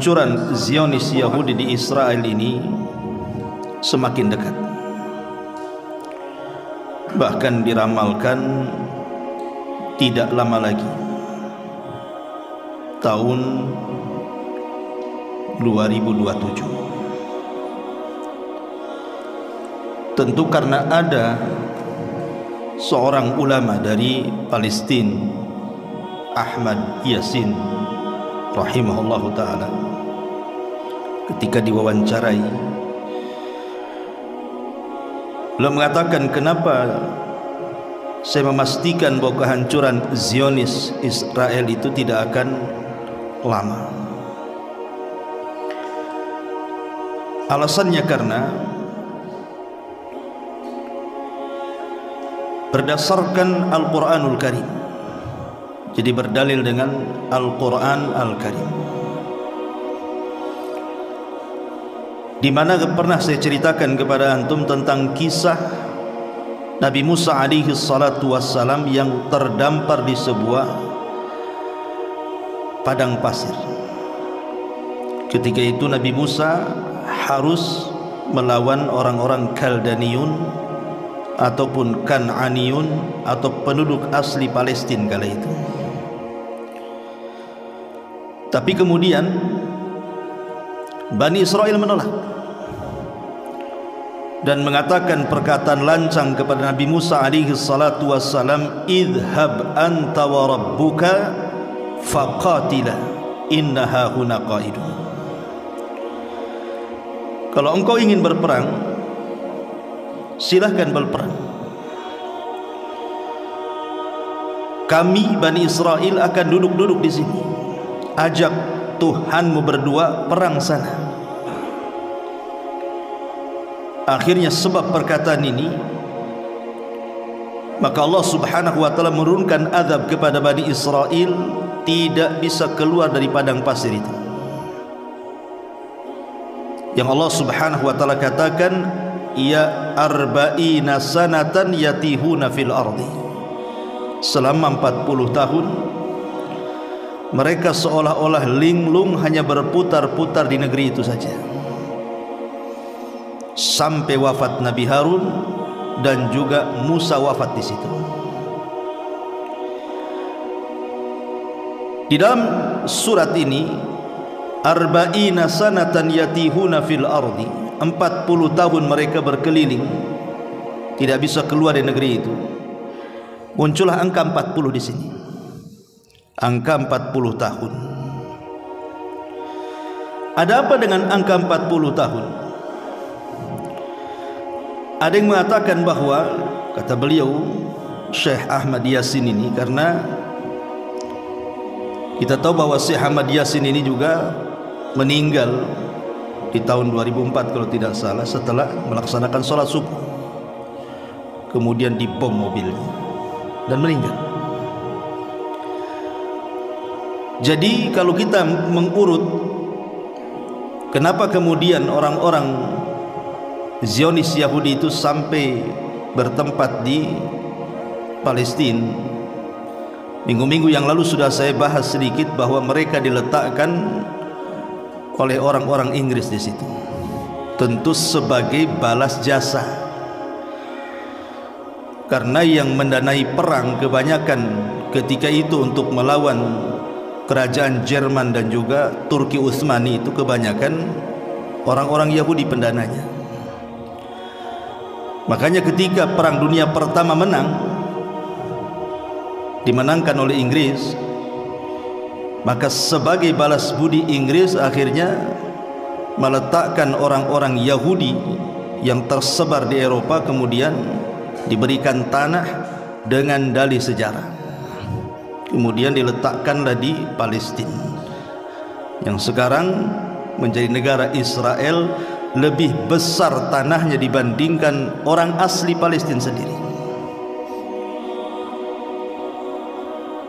Hancuran Zionis Yahudi di Israel ini semakin dekat. Bahkan diramalkan tidak lama lagi, tahun 2027. Tentu karena ada seorang ulama dari Palestina, Ahmad Yasin rahimahullahu ta'ala, ketika diwawancarai beliau mengatakan, kenapa saya memastikan bahwa kehancuran Zionis Israel itu tidak akan lama. Alasannya karena berdasarkan Al-Quranul Karim. Jadi berdalil dengan Al-Quran Al-Karim, di mana pernah saya ceritakan kepada antum tentang kisah Nabi Musa alaihi salatu wassalam yang terdampar di sebuah padang pasir. Ketika itu Nabi Musa harus melawan orang-orang Kaldaniun ataupun Kan'aniyun atau penduduk asli Palestina kala itu. Tapi kemudian Bani Israel menolak dan mengatakan perkataan lancang kepada Nabi Musa alaihi salatu wassalam, idhab anta wa rabbuka faqatila innaha huna qaidun. Kalau engkau ingin berperang, silahkan berperang. Kami Bani Israel akan duduk-duduk di sini. Ajak Tuhanmu berdua perang sana. Akhirnya sebab perkataan ini, maka Allah subhanahu wa ta'ala menurunkan azab kepada Bani Israel, tidak bisa keluar dari padang pasir itu. Yang Allah subhanahu wa ta'ala katakan, ya arba'ina sanatan yatihuna fil ardi. Selama 40 tahun mereka seolah-olah linglung hanya berputar-putar di negeri itu saja, sampai wafat Nabi Harun dan juga Musa wafat di situ. Di dalam surat ini, arba'ina sanatan yatihuna fil ardi, 40 tahun mereka berkeliling, tidak bisa keluar dari negeri itu. Muncullah angka 40 di sini. Angka 40 tahun. Ada apa dengan angka 40 tahun? Ada yang mengatakan bahwa, kata beliau Syekh Ahmad Yasin ini, karena kita tahu bahwa Syekh Ahmad Yasin ini juga meninggal di tahun 2004 kalau tidak salah, setelah melaksanakan sholat subuh, kemudian dibom mobilnya dan meninggal. Jadi kalau kita mengurut kenapa kemudian orang-orang Zionis Yahudi itu sampai bertempat di Palestina, minggu-minggu yang lalu sudah saya bahas sedikit bahwa mereka diletakkan oleh orang-orang Inggris di situ, tentu sebagai balas jasa, karena yang mendanai perang kebanyakan ketika itu untuk melawan kerajaan Jerman dan juga Turki Utsmani itu kebanyakan orang-orang Yahudi pendananya. Makanya ketika Perang Dunia Pertama dimenangkan oleh Inggris, maka sebagai balas budi Inggris akhirnya meletakkan orang-orang Yahudi yang tersebar di Eropa, kemudian diberikan tanah dengan dalih sejarah, kemudian diletakkanlah di Palestina yang sekarang menjadi negara Israel. Lebih besar tanahnya dibandingkan orang asli Palestina sendiri.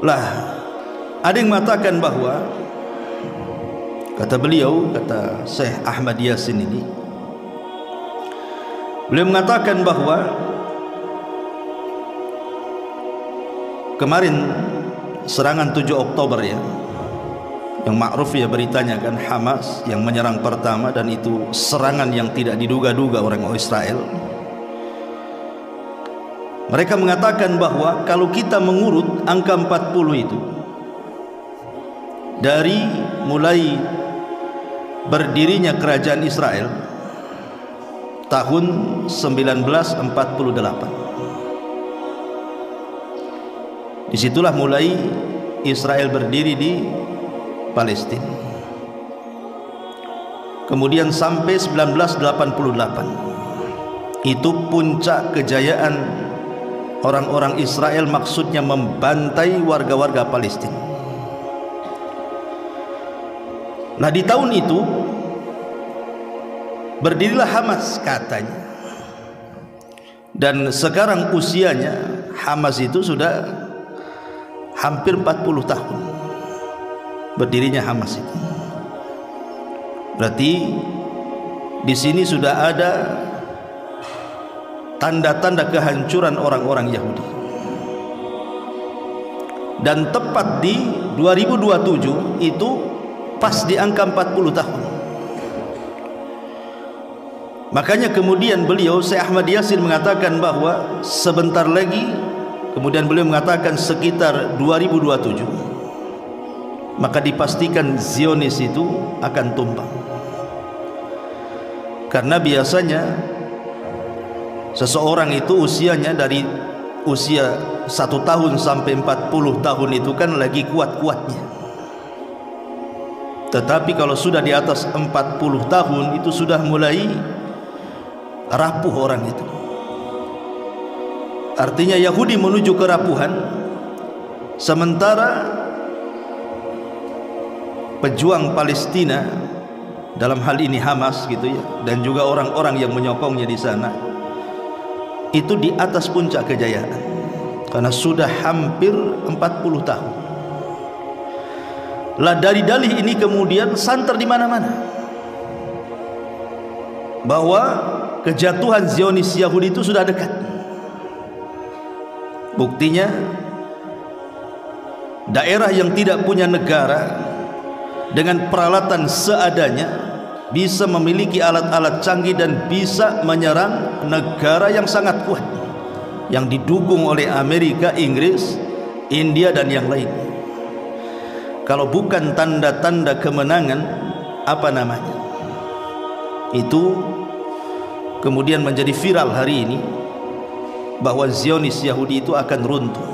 Lah, ada yang mengatakan bahwa, kata beliau, kata Syekh Ahmad Yasin ini, beliau mengatakan bahwa kemarin serangan 7 Oktober ya, yang ma'ruf ya beritanya kan, Hamas yang menyerang pertama, dan itu serangan yang tidak diduga-duga orang Israel. Mereka mengatakan bahwa kalau kita mengurut angka 40 itu dari mulai berdirinya kerajaan Israel tahun 1948, disitulah mulai Israel berdiri di Palestina. Kemudian sampai 1988 itu puncak kejayaan orang-orang Israel, maksudnya membantai warga-warga Palestina. Nah, di tahun itu berdirilah Hamas katanya, dan sekarang usianya Hamas itu sudah hampir 40 tahun berdirinya Hamas itu. Berarti di sini sudah ada tanda-tanda kehancuran orang-orang Yahudi. Dan tepat di 2027 itu pas di angka 40 tahun. Makanya kemudian beliau, Syekh Ahmad Yasin, mengatakan bahwa sebentar lagi, kemudian beliau mengatakan sekitar 2027, maka dipastikan Zionis itu akan tumbang. Karena biasanya seseorang itu usianya dari usia 1 tahun sampai 40 tahun itu kan lagi kuat-kuatnya. Tetapi kalau sudah di atas 40 tahun itu sudah mulai rapuh orang itu. Artinya Yahudi menuju kerapuhan, sementara pejuang Palestina, dalam hal ini Hamas gitu ya, dan juga orang-orang yang menyokongnya di sana, itu di atas puncak kejayaan karena sudah hampir 40 tahun. Lah dari dalih ini kemudian santer di mana-mana bahwa kejatuhan Zionis Yahudi itu sudah dekat. Buktinya daerah yang tidak punya negara dengan peralatan seadanya bisa memiliki alat-alat canggih dan bisa menyerang negara yang sangat kuat yang didukung oleh Amerika, Inggris, India dan yang lain. Kalau bukan tanda-tanda kemenangan, apa namanya? Itu kemudian menjadi viral hari ini bahwa Zionis Yahudi itu akan runtuh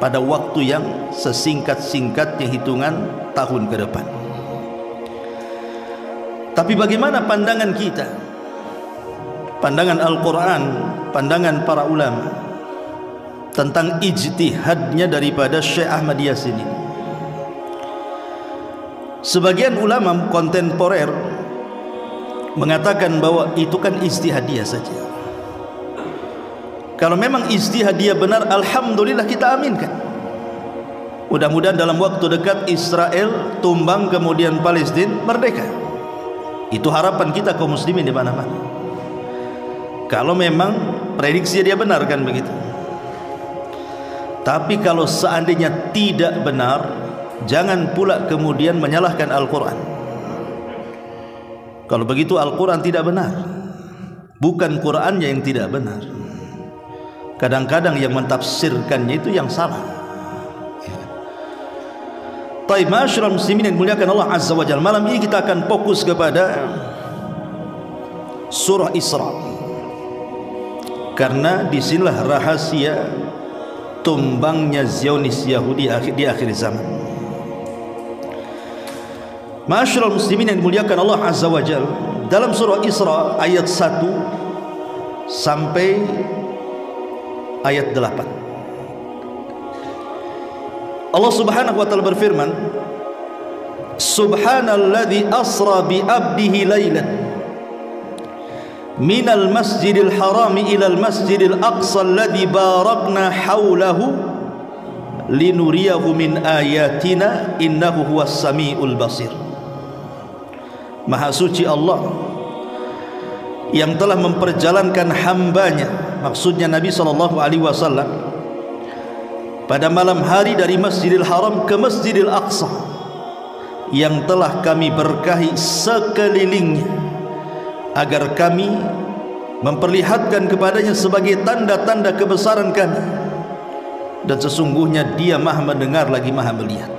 pada waktu yang sesingkat-singkatnya, hitungan tahun ke depan. Tapi bagaimana pandangan kita, pandangan Al-Quran, pandangan para ulama tentang ijtihadnya daripada Syekh Ahmad Yasin ini? Sebagian ulama kontemporer mengatakan bahwa itu kan ijtihadiyah saja. Kalau memang ijtihadiyah benar, alhamdulillah, kita aminkan. Mudah-mudahan dalam waktu dekat Israel tumbang, kemudian Palestina merdeka. Itu harapan kita kaum muslimin di mana-mana. Kalau memang prediksi dia benar kan begitu. Tapi kalau seandainya tidak benar, jangan pula kemudian menyalahkan Al-Quran. Kalau begitu Al-Quran tidak benar, bukan Qurannya yang tidak benar. Kadang-kadang yang mentafsirkannya itu yang salah. Taib, masyarakat muslimin yang dimuliakan Allah Azza wa Jalla, malam ini kita akan fokus kepada surah Isra, karena disinilah rahasia tumbangnya Zionis Yahudi di akhir zaman. Masyarakat muslimin yang dimuliakan Allah Azza wa Jalla, dalam surah Isra ayat 1 sampai ayat 8, Allah Subhanahu wa taala berfirman, Subhanalladzi asra bi 'abdihi lailan minal masjidil harami ilal masjidil aqsa alladzi barakna haulahu linuriyahu min ayatina innahu huwas samiul basir. Maha suci Allah yang telah memperjalankan hambanya, maksudnya Nabi SAW, pada malam hari dari Masjidil Haram ke Masjidil Aqsa yang telah kami berkahi sekelilingnya, agar kami memperlihatkan kepadanya sebagai tanda-tanda kebesaran kami, dan sesungguhnya Dia Maha mendengar lagi Maha melihat.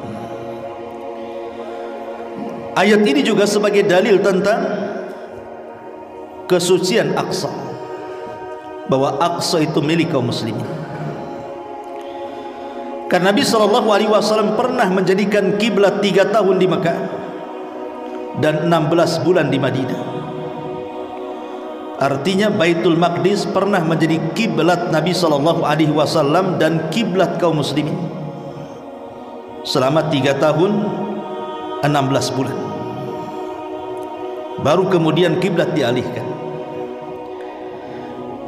Ayat ini juga sebagai dalil tentang kesucian Aqsa, bahwa Aqsa itu milik kaum muslimin. Karena Nabi SAW pernah menjadikan kiblat 3 tahun di Mekah dan 16 bulan di Madinah. Artinya Baitul Maqdis pernah menjadi kiblat Nabi SAW dan kiblat kaum muslimin selama 3 tahun 16 bulan. Baru kemudian kiblat dialihkan.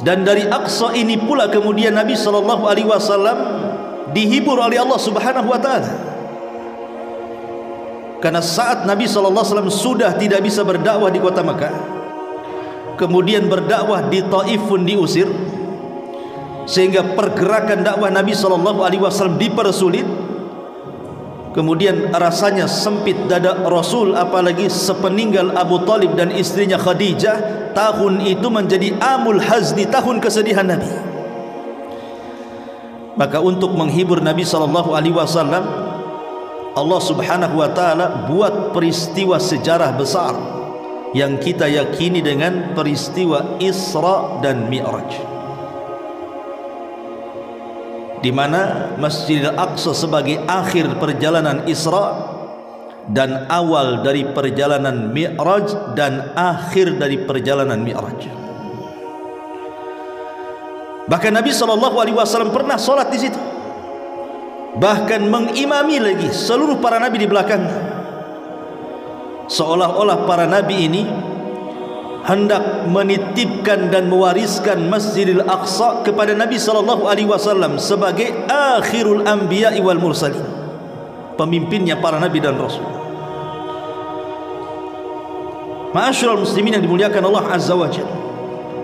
Dan dari Aqsa ini pula kemudian Nabi SAW dihibur oleh Allah Subhanahu wa taala. Karena saat Nabi SAW sudah tidak bisa berdakwah di kota Makkah, kemudian berdakwah di Taif pun diusir, sehingga pergerakan dakwah Nabi SAW dipersulit. Kemudian rasanya sempit dada Rasul, apalagi sepeninggal Abu Talib dan istrinya Khadijah. Tahun itu menjadi amul hazni, tahun kesedihan Nabi. Maka untuk menghibur Nabi SAW, Allah Subhanahu wa taala buat peristiwa sejarah besar yang kita yakini dengan peristiwa Isra dan Mi'raj, di mana Masjidil Aqsa sebagai akhir perjalanan Isra dan awal dari perjalanan Mi'raj dan akhir dari perjalanan Mi'raj. Bahkan Nabi SAW pernah solat di situ, bahkan mengimami lagi seluruh para nabi di belakangnya, seolah-olah para nabi ini hendak menitipkan dan mewariskan Masjidil Aqsa kepada Nabi SAW sebagai akhirul anbiya wal mursalin, pemimpinnya para nabi dan rasul. Ma'asyiral muslimin yang dimuliakan Allah Azza wa Jalla,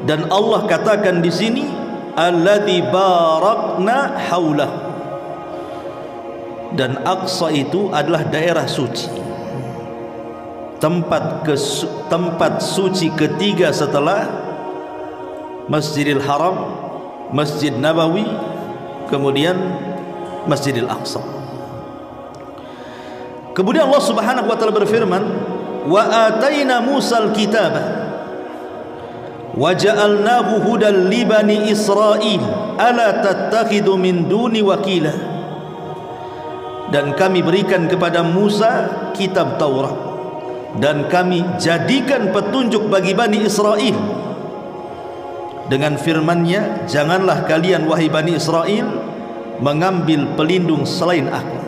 dan Allah katakan di sini alladzi barakna haulahu, dan Aqsa itu adalah daerah suci, tempat suci ketiga setelah Masjidil Haram, Masjid Nabawi, kemudian Masjidil Aqsa. Kemudian Allah Subhanahu wa taala berfirman, wa ataina Musal kitaba wa ja'alnahu hudan li bani Israil ala tattakhidu min duni wakila, dan kami berikan kepada Musa kitab Taurat, dan kami jadikan petunjuk bagi Bani Israel dengan firman-Nya, janganlah kalian wahai Bani Israel mengambil pelindung selain aku.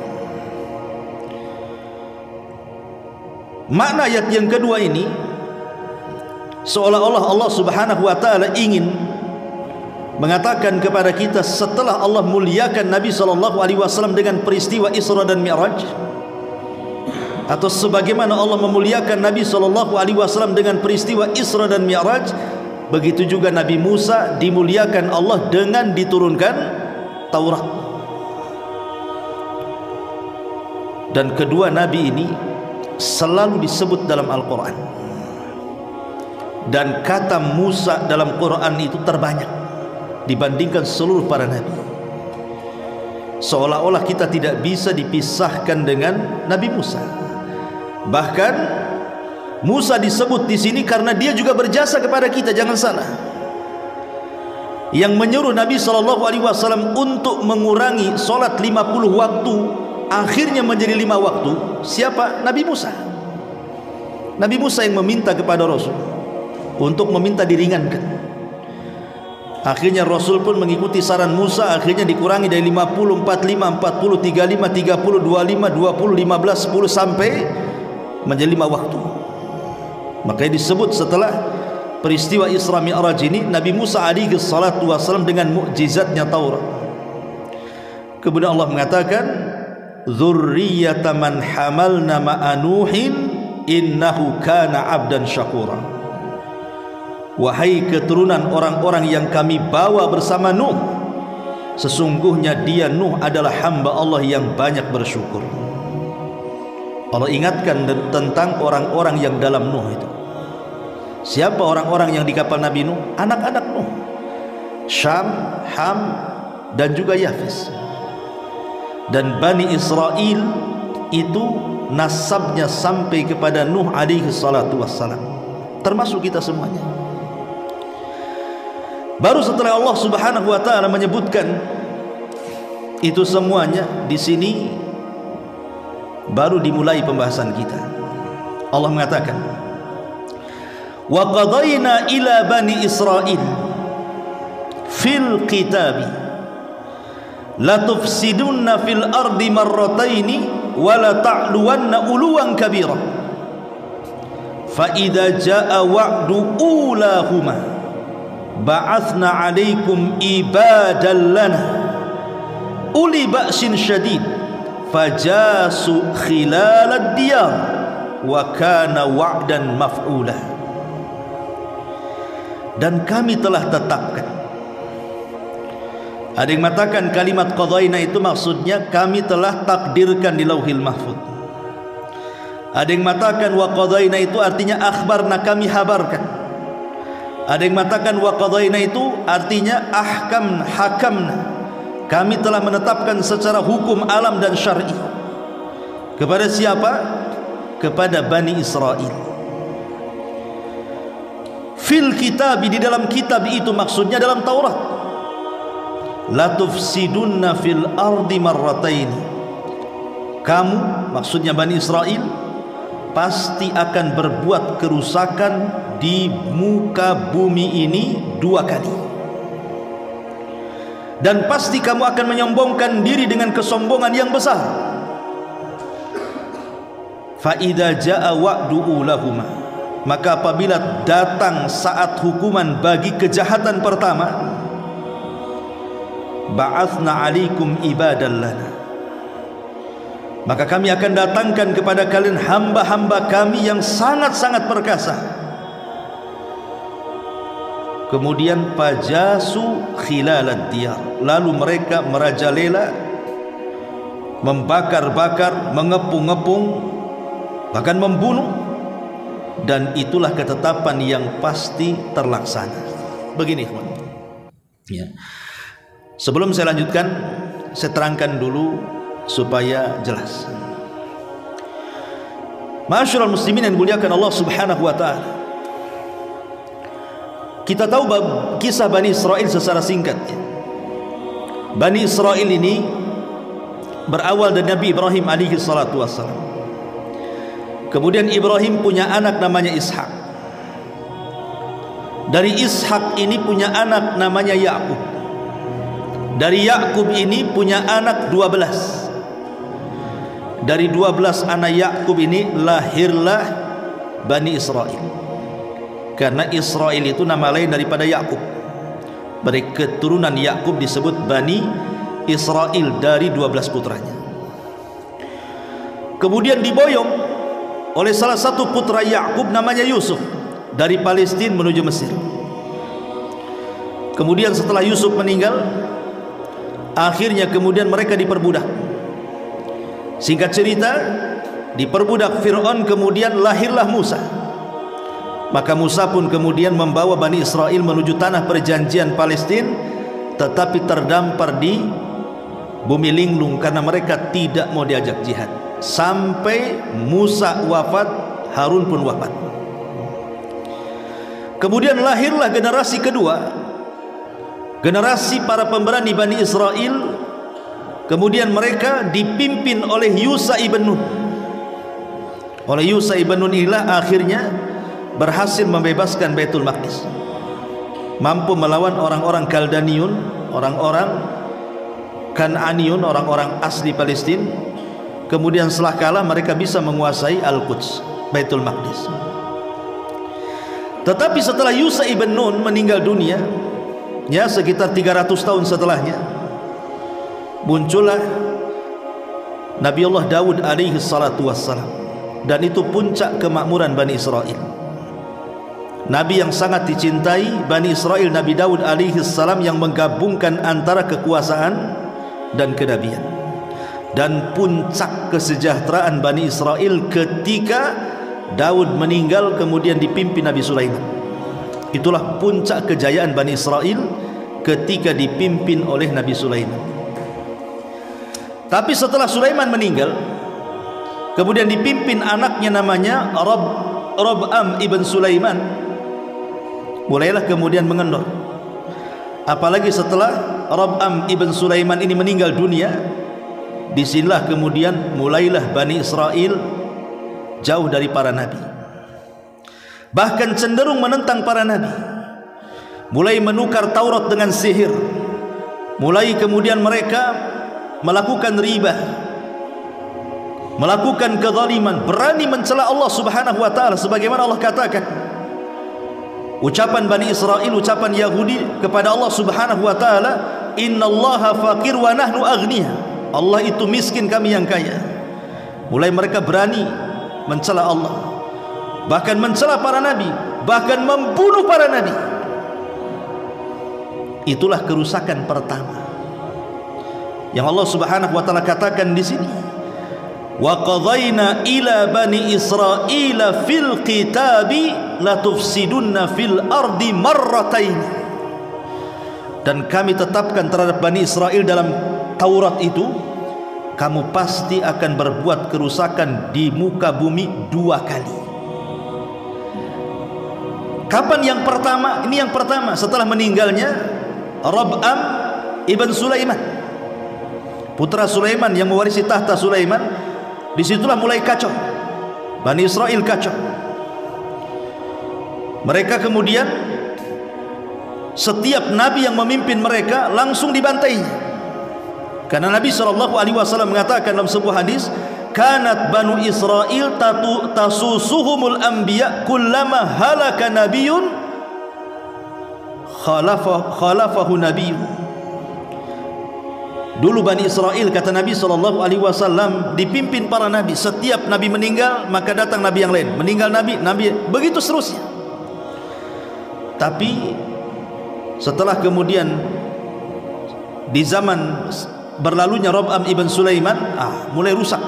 Makna ayat yang kedua ini seolah-olah Allah Subhanahu wa taala ingin mengatakan kepada kita, setelah Allah muliakan Nabi SAW dengan peristiwa Isra dan Mi'raj, atau sebagaimana Allah memuliakan Nabi SAW dengan peristiwa Isra dan Mi'raj, begitu juga Nabi Musa dimuliakan Allah dengan diturunkan Taurat. Dan kedua nabi ini selalu disebut dalam Al-Quran, dan kata Musa dalam Quran itu terbanyak dibandingkan seluruh para nabi. Seolah-olah kita tidak bisa dipisahkan dengan Nabi Musa. Bahkan Musa disebut di sini karena dia juga berjasa kepada kita, jangan salah. Yang menyuruh Nabi SAW untuk mengurangi solat 50 waktu akhirnya menjadi 5 waktu, siapa? Nabi Musa. Nabi Musa yang meminta kepada Rasul untuk meminta diringankan. Akhirnya Rasul pun mengikuti saran Musa, akhirnya dikurangi dari 50, 45, 40, 35, 30, 25, 20, 15, 10 sampai menjadi 5 waktu. Makanya disebut setelah peristiwa Isra Mi'raj ini, Nabi Musa alaihi salatu wasallam dengan mukjizatnya Taurat. Kemudian Allah mengatakan, dzurriyyata man hamalna ma'a Nuhin innahu kana 'abdan syakura. Wahai keturunan orang-orang yang kami bawa bersama Nuh, sesungguhnya dia Nuh adalah hamba Allah yang banyak bersyukur. Allah ingatkan tentang orang-orang yang dalam Nuh itu. Siapa orang-orang yang di kapal Nabi Nuh? Anak-anak Nuh, Syam, Ham, dan juga Yafis. Dan Bani Israel itu nasabnya sampai kepada Nuh alaihi salatu wassalam, termasuk kita semuanya. Baru setelah Allah Subhanahu wa taala menyebutkan itu semuanya di sini, baru dimulai pembahasan kita. Allah mengatakan, wa qadayna ila bani Israil fil kitabi la tufsidunna fil ardi marrataini wa la ta'luwanna uluwan kabira fa idza jaa wa'du ulahuma ba'athna 'alaikum ibadan lana uli ba'sin syadid fajasu khilalad diyar wa kana wa'dan maf'ula. Dan kami telah tetapkan. Ada yang mengatakan kalimat qadaina itu maksudnya kami telah takdirkan di Lauhil Mahfuz. Ada yang mengatakan wa qadaina itu artinya akhbarna, kami habarkan. Ada yang mengatakan wa qadaina itu artinya hakamna, kami telah menetapkan secara hukum alam dan syar'i. Kepada siapa? Kepada Bani Israel. Fil kitab, di dalam kitab itu maksudnya dalam Taurat. La tufsidunna fil ardi marrataini, kamu, maksudnya Bani Israel, pasti akan berbuat kerusakan di muka bumi ini 2 kali. Dan pasti kamu akan menyombongkan diri dengan kesombongan yang besar. Fa idza jaa wa'du ulahuma, maka apabila datang saat hukuman bagi kejahatan pertama, ba'athna 'alaikum ibadan lana, maka kami akan datangkan kepada kalian hamba-hamba kami yang sangat-sangat perkasa. Kemudian fajasu khilalad diyar, lalu mereka merajalela, membakar-bakar, mengepung-ngepung, bahkan membunuh. Dan itulah ketetapan yang pasti terlaksana. Begini, teman. Ya. Sebelum saya lanjutkan, saya terangkan dulu supaya jelas. Ma'asyiral muslimin yang dimuliakan Allah Subhanahu wa taala, kita tahu kisah Bani Israel secara singkat. Bani Israel ini berawal dari Nabi Ibrahim alaihi salatu wassalam. Kemudian Ibrahim punya anak namanya Ishak. Dari Ishak ini punya anak namanya Yakub. Dari Yakub ini punya anak 12. Dari 12 anak Yakub ini lahirlah Bani Israel. Karena Israel itu nama lain daripada Yakub. Dari keturunan Yakub disebut Bani Israel, dari 12 putranya. Kemudian diboyong oleh salah satu putra Yakub namanya Yusuf dari Palestina menuju Mesir. Kemudian setelah Yusuf meninggal, akhirnya kemudian mereka diperbudak. Singkat cerita, diperbudak Fir'aun, kemudian lahirlah Musa. Maka Musa pun kemudian membawa Bani Israel menuju tanah perjanjian Palestina, tetapi terdampar di bumi linglung karena mereka tidak mau diajak jihad. Sampai Musa wafat, Harun pun wafat. Kemudian lahirlah generasi kedua, generasi para pemberani Bani Israel. Kemudian mereka dipimpin oleh Yusha ibn Nun. Oleh Yusha ibn Nun inilah akhirnya berhasil membebaskan Baitul Maqdis, mampu melawan orang-orang Kaldaniun, orang-orang Kan'aniun, orang-orang asli Palestina. Kemudian setelah kalah mereka bisa menguasai Al-Quds, Baitul Maqdis. Tetapi setelah Yusha ibn Nun meninggal dunia, ya sekitar 300 tahun setelahnya, muncullah Nabi Allah Daud alaihi salatu wassalam. Dan itu puncak kemakmuran Bani Israel. Nabi yang sangat dicintai Bani Israel, Nabi Daud alaihi salam, yang menggabungkan antara kekuasaan dan kenabian. dan puncak kesejahteraan Bani Israel ketika Daud meninggal kemudian dipimpin Nabi Sulaiman. Itulah puncak kejayaan Bani Israel ketika dipimpin oleh Nabi Sulaiman. Tapi setelah Sulaiman meninggal, kemudian dipimpin anaknya namanya Rab'am ibn Sulaiman, mulailah kemudian mengendor. Apalagi setelah Rab'am ibn Sulaiman ini meninggal dunia, disinilah kemudian mulailah Bani Israel jauh dari para nabi, bahkan cenderung menentang para nabi, mulai menukar Taurat dengan sihir, mulai kemudian mereka melakukan riba, melakukan kezaliman, berani mencela Allah Subhanahu wa taala, sebagaimana Allah katakan ucapan Bani Israel, ucapan Yahudi kepada Allah Subhanahu wa taala, innallaha faqir wa nahnu aghniya, Allah itu miskin, kami yang kaya. Mulai mereka berani mencela Allah, bahkan mencela para nabi, bahkan membunuh para nabi. Itulah kerusakan pertama yang Allah Subhanahu wa taala katakan di sini, wa qadayna ila bani Israila fil kitabi la tufsidunna fil ardi marratain. Dan kami tetapkan terhadap Bani Israel dalam Taurat itu, kamu pasti akan berbuat kerusakan di muka bumi 2 kali. Kapan yang pertama? Ini yang pertama setelah meninggalnya Rab'am ibn Sulaiman, putra Sulaiman yang mewarisi tahta Sulaiman. Disitulah mulai kacau, Bani Israel kacau. Mereka kemudian setiap nabi yang memimpin mereka langsung dibantai. Karena Nabi SAW mengatakan dalam sebuah hadis, kanat Banu Israel tasusuhumul anbiya kullama halaka nabiyyun khalafahu nabiyyun. Dulu Bani Israel, kata Nabi SAW, dipimpin para nabi. Setiap nabi meninggal maka datang nabi yang lain, meninggal nabi, begitu seterusnya. Tapi setelah kemudian di zaman berlalunya Rab'am ibn Sulaiman, mulai rusak.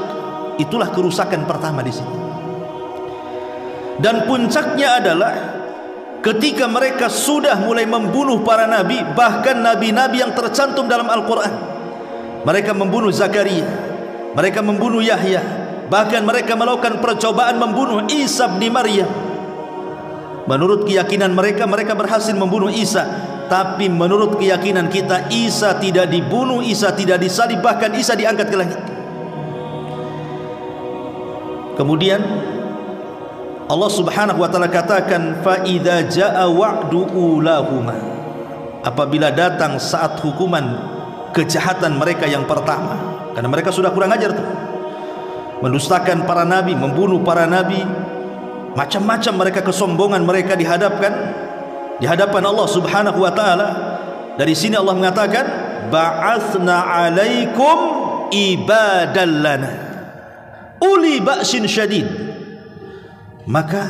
Itulah kerusakan pertama di sini. Dan puncaknya adalah ketika mereka sudah mulai membunuh para nabi, bahkan nabi-nabi yang tercantum dalam Al-Quran. Mereka membunuh Zakaria, mereka membunuh Yahya, bahkan mereka melakukan percobaan membunuh Isa bin Maryam. Menurut keyakinan mereka, mereka berhasil membunuh Isa. Tapi menurut keyakinan kita, Isa tidak dibunuh, Isa tidak disalib, bahkan Isa diangkat ke langit. Kemudian Allah Subhanahu wa taala katakan, fa idza jaa wa'du ulahuma, apabila datang saat hukuman kejahatan mereka yang pertama, karena mereka sudah kurang ajar tuh, mendustakan para nabi, membunuh para nabi, macam-macam mereka, kesombongan mereka dihadapkan di hadapan Allah Subhanahu wa taala. Dari sini Allah mengatakan, ba'atsna 'alaikum ibadallana uli ba'sin syadid. Maka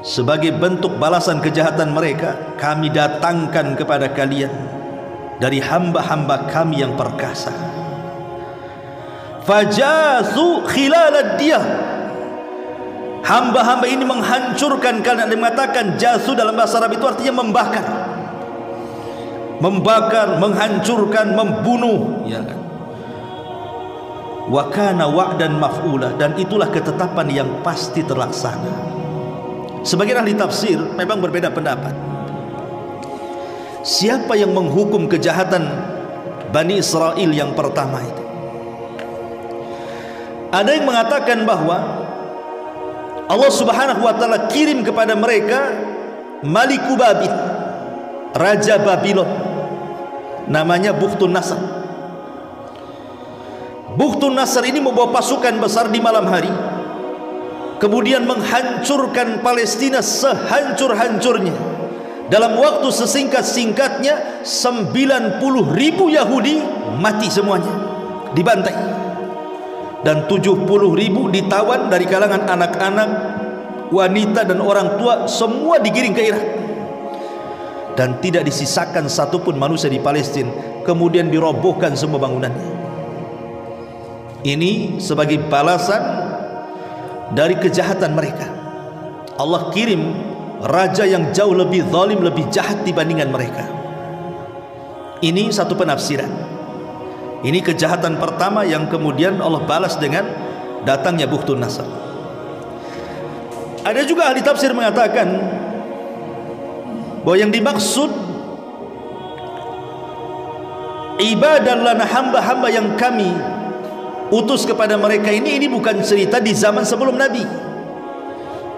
sebagai bentuk balasan kejahatan mereka, kami datangkan kepada kalian dari hamba-hamba kami yang perkasa. Fajasu khilalad diyah, hamba-hamba ini menghancurkan kalian. Dia mengatakan jasu dalam bahasa Arab itu artinya membakar, menghancurkan, membunuh, ya kan? Wa kana wa'dan maf'ula, dan itulah ketetapan yang pasti terlaksana. Sebagian ahli tafsir memang berbeda pendapat. Siapa yang menghukum kejahatan Bani Israel yang pertama itu? Ada yang mengatakan bahwa Allah Subhanahu wa taala kirim kepada mereka Maliku Babil, Raja Babylon, namanya Bukhtun Nasr. Bukhtun Nasr ini membawa pasukan besar di malam hari, kemudian menghancurkan Palestina sehancur-hancurnya. Dalam waktu sesingkat-singkatnya 90.000 Yahudi mati semuanya, dibantai, dan 70.000 ditawan dari kalangan anak-anak, wanita dan orang tua, semua digiring ke Irak, dan tidak disisakan satupun manusia di Palestina. Kemudian dirobohkan semua bangunannya. Ini sebagai balasan dari kejahatan mereka. Allah kirim raja yang jauh lebih zalim, lebih jahat dibandingkan mereka. Ini satu penafsiran. Ini kejahatan pertama yang kemudian Allah balas dengan datangnya Bukhtun Nasr. Ada juga ahli tafsir mengatakan bahwa yang dimaksud ibadah lana, hamba-hamba yang kami utus kepada mereka ini bukan cerita di zaman sebelum Nabi.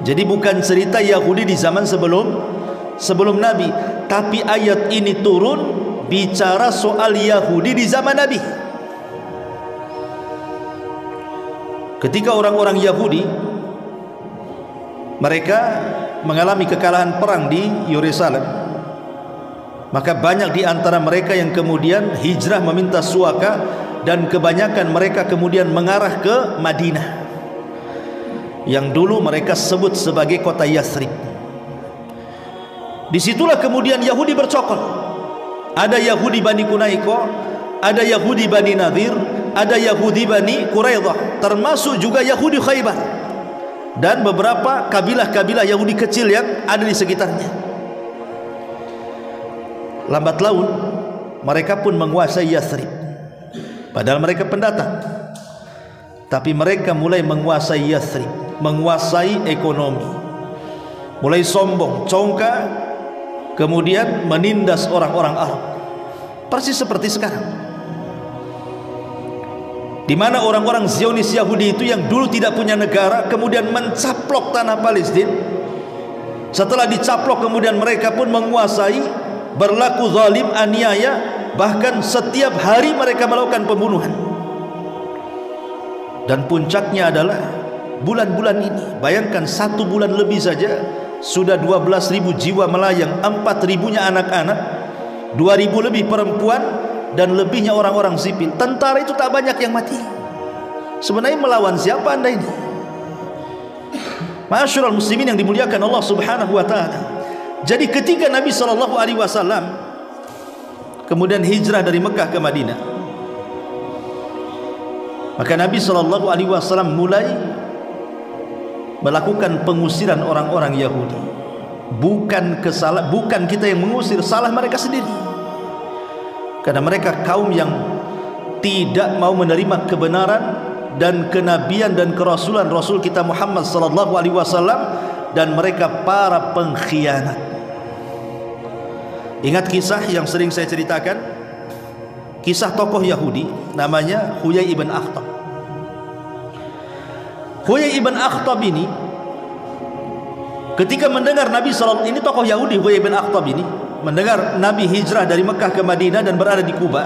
Jadi bukan cerita Yahudi di zaman sebelum Nabi, tapi ayat ini turun bicara soal Yahudi di zaman Nabi. Ketika orang-orang Yahudi mereka mengalami kekalahan perang di Yerusalem, maka banyak di antara mereka yang kemudian hijrah meminta suaka, dan kebanyakan mereka kemudian mengarah ke Madinah yang dulu mereka sebut sebagai kota Yathrib. Disitulah kemudian Yahudi bercokol. Ada Yahudi Bani Quraisy, ada Yahudi Bani Nadir, ada Yahudi Bani Quraidah, termasuk juga Yahudi Khaybar dan beberapa kabilah-kabilah Yahudi kecil yang ada di sekitarnya. Lambat laun mereka pun menguasai Yathrib, padahal mereka pendatang, tapi mereka mulai menguasai Yathrib, menguasai ekonomi, mulai sombong, congkak, kemudian menindas orang-orang Arab, persis seperti sekarang, di mana orang-orang Zionis Yahudi itu yang dulu tidak punya negara kemudian mencaplok tanah Palestina. Setelah dicaplok kemudian mereka pun menguasai, berlaku zalim, aniaya, bahkan setiap hari mereka melakukan pembunuhan. Dan puncaknya adalah bulan-bulan ini. Bayangkan 1 bulan lebih saja sudah 12.000 jiwa melayang, 4.000-nya anak-anak, 2.000 lebih perempuan, dan lebihnya orang-orang sipil. Tentara itu tak banyak yang mati. Sebenarnya melawan siapa anda ini? Ma'asyiral muslimin yang dimuliakan Allah Subhanahu wa taala. Jadi ketika Nabi SAW kemudian hijrah dari Mekah ke Madinah, maka Nabi SAW mulai melakukan pengusiran orang-orang Yahudi. Bukan kita yang mengusir, salah mereka sendiri. Karena mereka kaum yang tidak mau menerima kebenaran dan kenabian dan kerasulan Rasul kita Muhammad SAW, dan mereka para pengkhianat. Ingat kisah yang sering saya ceritakan, kisah tokoh Yahudi namanya Huyai ibn Akhtab. Huyai ibn Akhtab ini ketika mendengar Nabi SAW, ini tokoh Yahudi, Huyai ibn Akhtab ini mendengar Nabi hijrah dari Mekah ke Madinah dan berada di Kuba.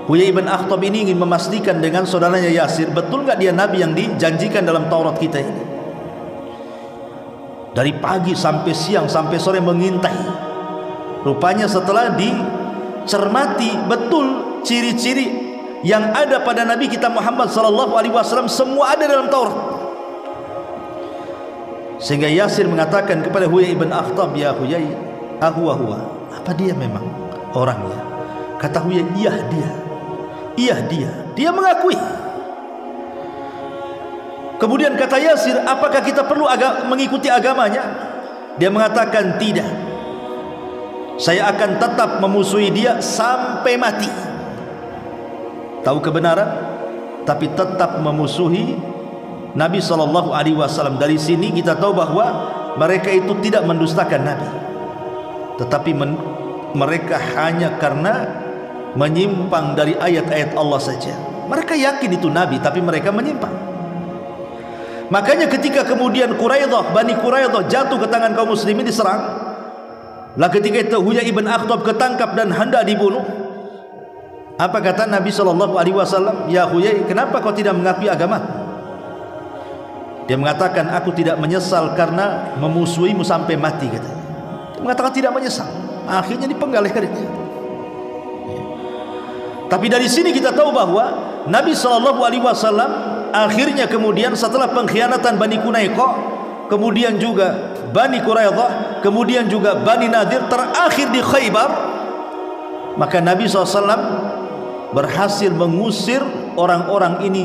Huyai ibn Akhtab ini ingin memastikan dengan saudaranya Yasir, betul nggak dia Nabi yang dijanjikan dalam Taurat kita ini. Dari pagi sampai siang sampai sore mengintai. Rupanya setelah dicermati betul ciri-ciri yang ada pada Nabi kita Muhammad SAW, semua ada dalam Taurat. Sehingga Yasir mengatakan kepada Huyai ibn Akhtab, ya Huyai, huwa, apa dia memang orangnya? Kata Huyai, iya dia. Dia mengakui. Kemudian kata Yasir, apakah kita perlu mengikuti agamanya? Dia mengatakan tidak. Saya akan tetap memusuhi dia sampai mati. Tahu kebenaran, tapi tetap memusuhi Nabi SAW. Dari sini kita tahu bahwa mereka itu tidak mendustakan Nabi, tetapi mereka hanya karena menyimpang dari ayat-ayat Allah saja. Mereka yakin itu Nabi, tapi mereka menyimpang. Makanya ketika kemudian Bani Quraidah jatuh ke tangan kaum muslimin, diserang, lah ketika itu Huyai ibn Akhtab ketangkap dan hendak dibunuh, apa kata Nabi SAW? Ya Huyai, kenapa kau tidak mengakui agama? Dia mengatakan, aku tidak menyesal karena memusuhimu sampai mati. Dia mengatakan tidak menyesal. Akhirnya dipenggal lehernya. Tapi dari sini kita tahu bahwa Nabi SAW akhirnya kemudian setelah pengkhianatan Bani Quraidah, kemudian juga Bani Quraidah, kemudian juga Bani Nadir, terakhir di Khaybar, maka Nabi SAW berhasil mengusir orang-orang ini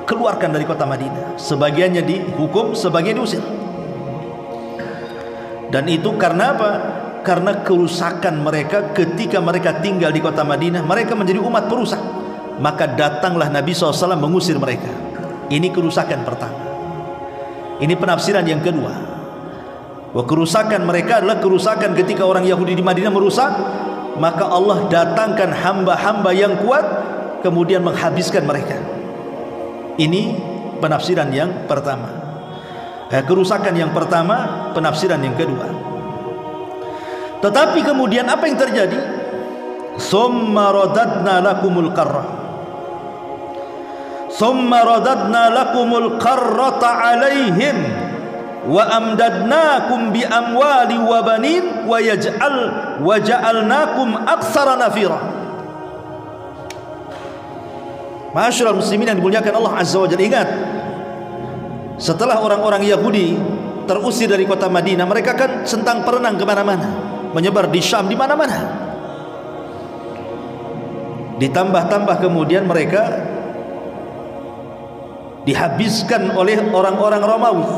keluarkan dari kota Madinah. Sebagiannya dihukum, sebagian diusir. Dan itu karena apa? Karena kerusakan mereka ketika mereka tinggal di kota Madinah. Mereka menjadi umat perusak. Maka datanglah Nabi SAW mengusir mereka. Ini kerusakan pertama. Ini penafsiran yang kedua. Kerusakan mereka adalah kerusakan ketika orang Yahudi di Madinah merusak, maka Allah datangkan hamba-hamba yang kuat kemudian menghabiskan mereka. Ini penafsiran yang pertama. Kerusakan yang pertama, penafsiran yang kedua. Tetapi kemudian apa yang terjadi? Summa radadna lakumul qarrah. Summa radadna lakumul qarrata alaihim wa amdadnakum bi amwali wa banin wa ja'alnakum aktsara nafira. Ma'asyiral muslimin yang dimuliakan Allah Azza wa Jalla, ingat, setelah orang-orang Yahudi terusir dari kota Madinah, mereka kan sentang perenang kemana-mana, menyebar di Syam, di mana-mana. Ditambah-tambah kemudian mereka dihabiskan oleh orang-orang Romawi.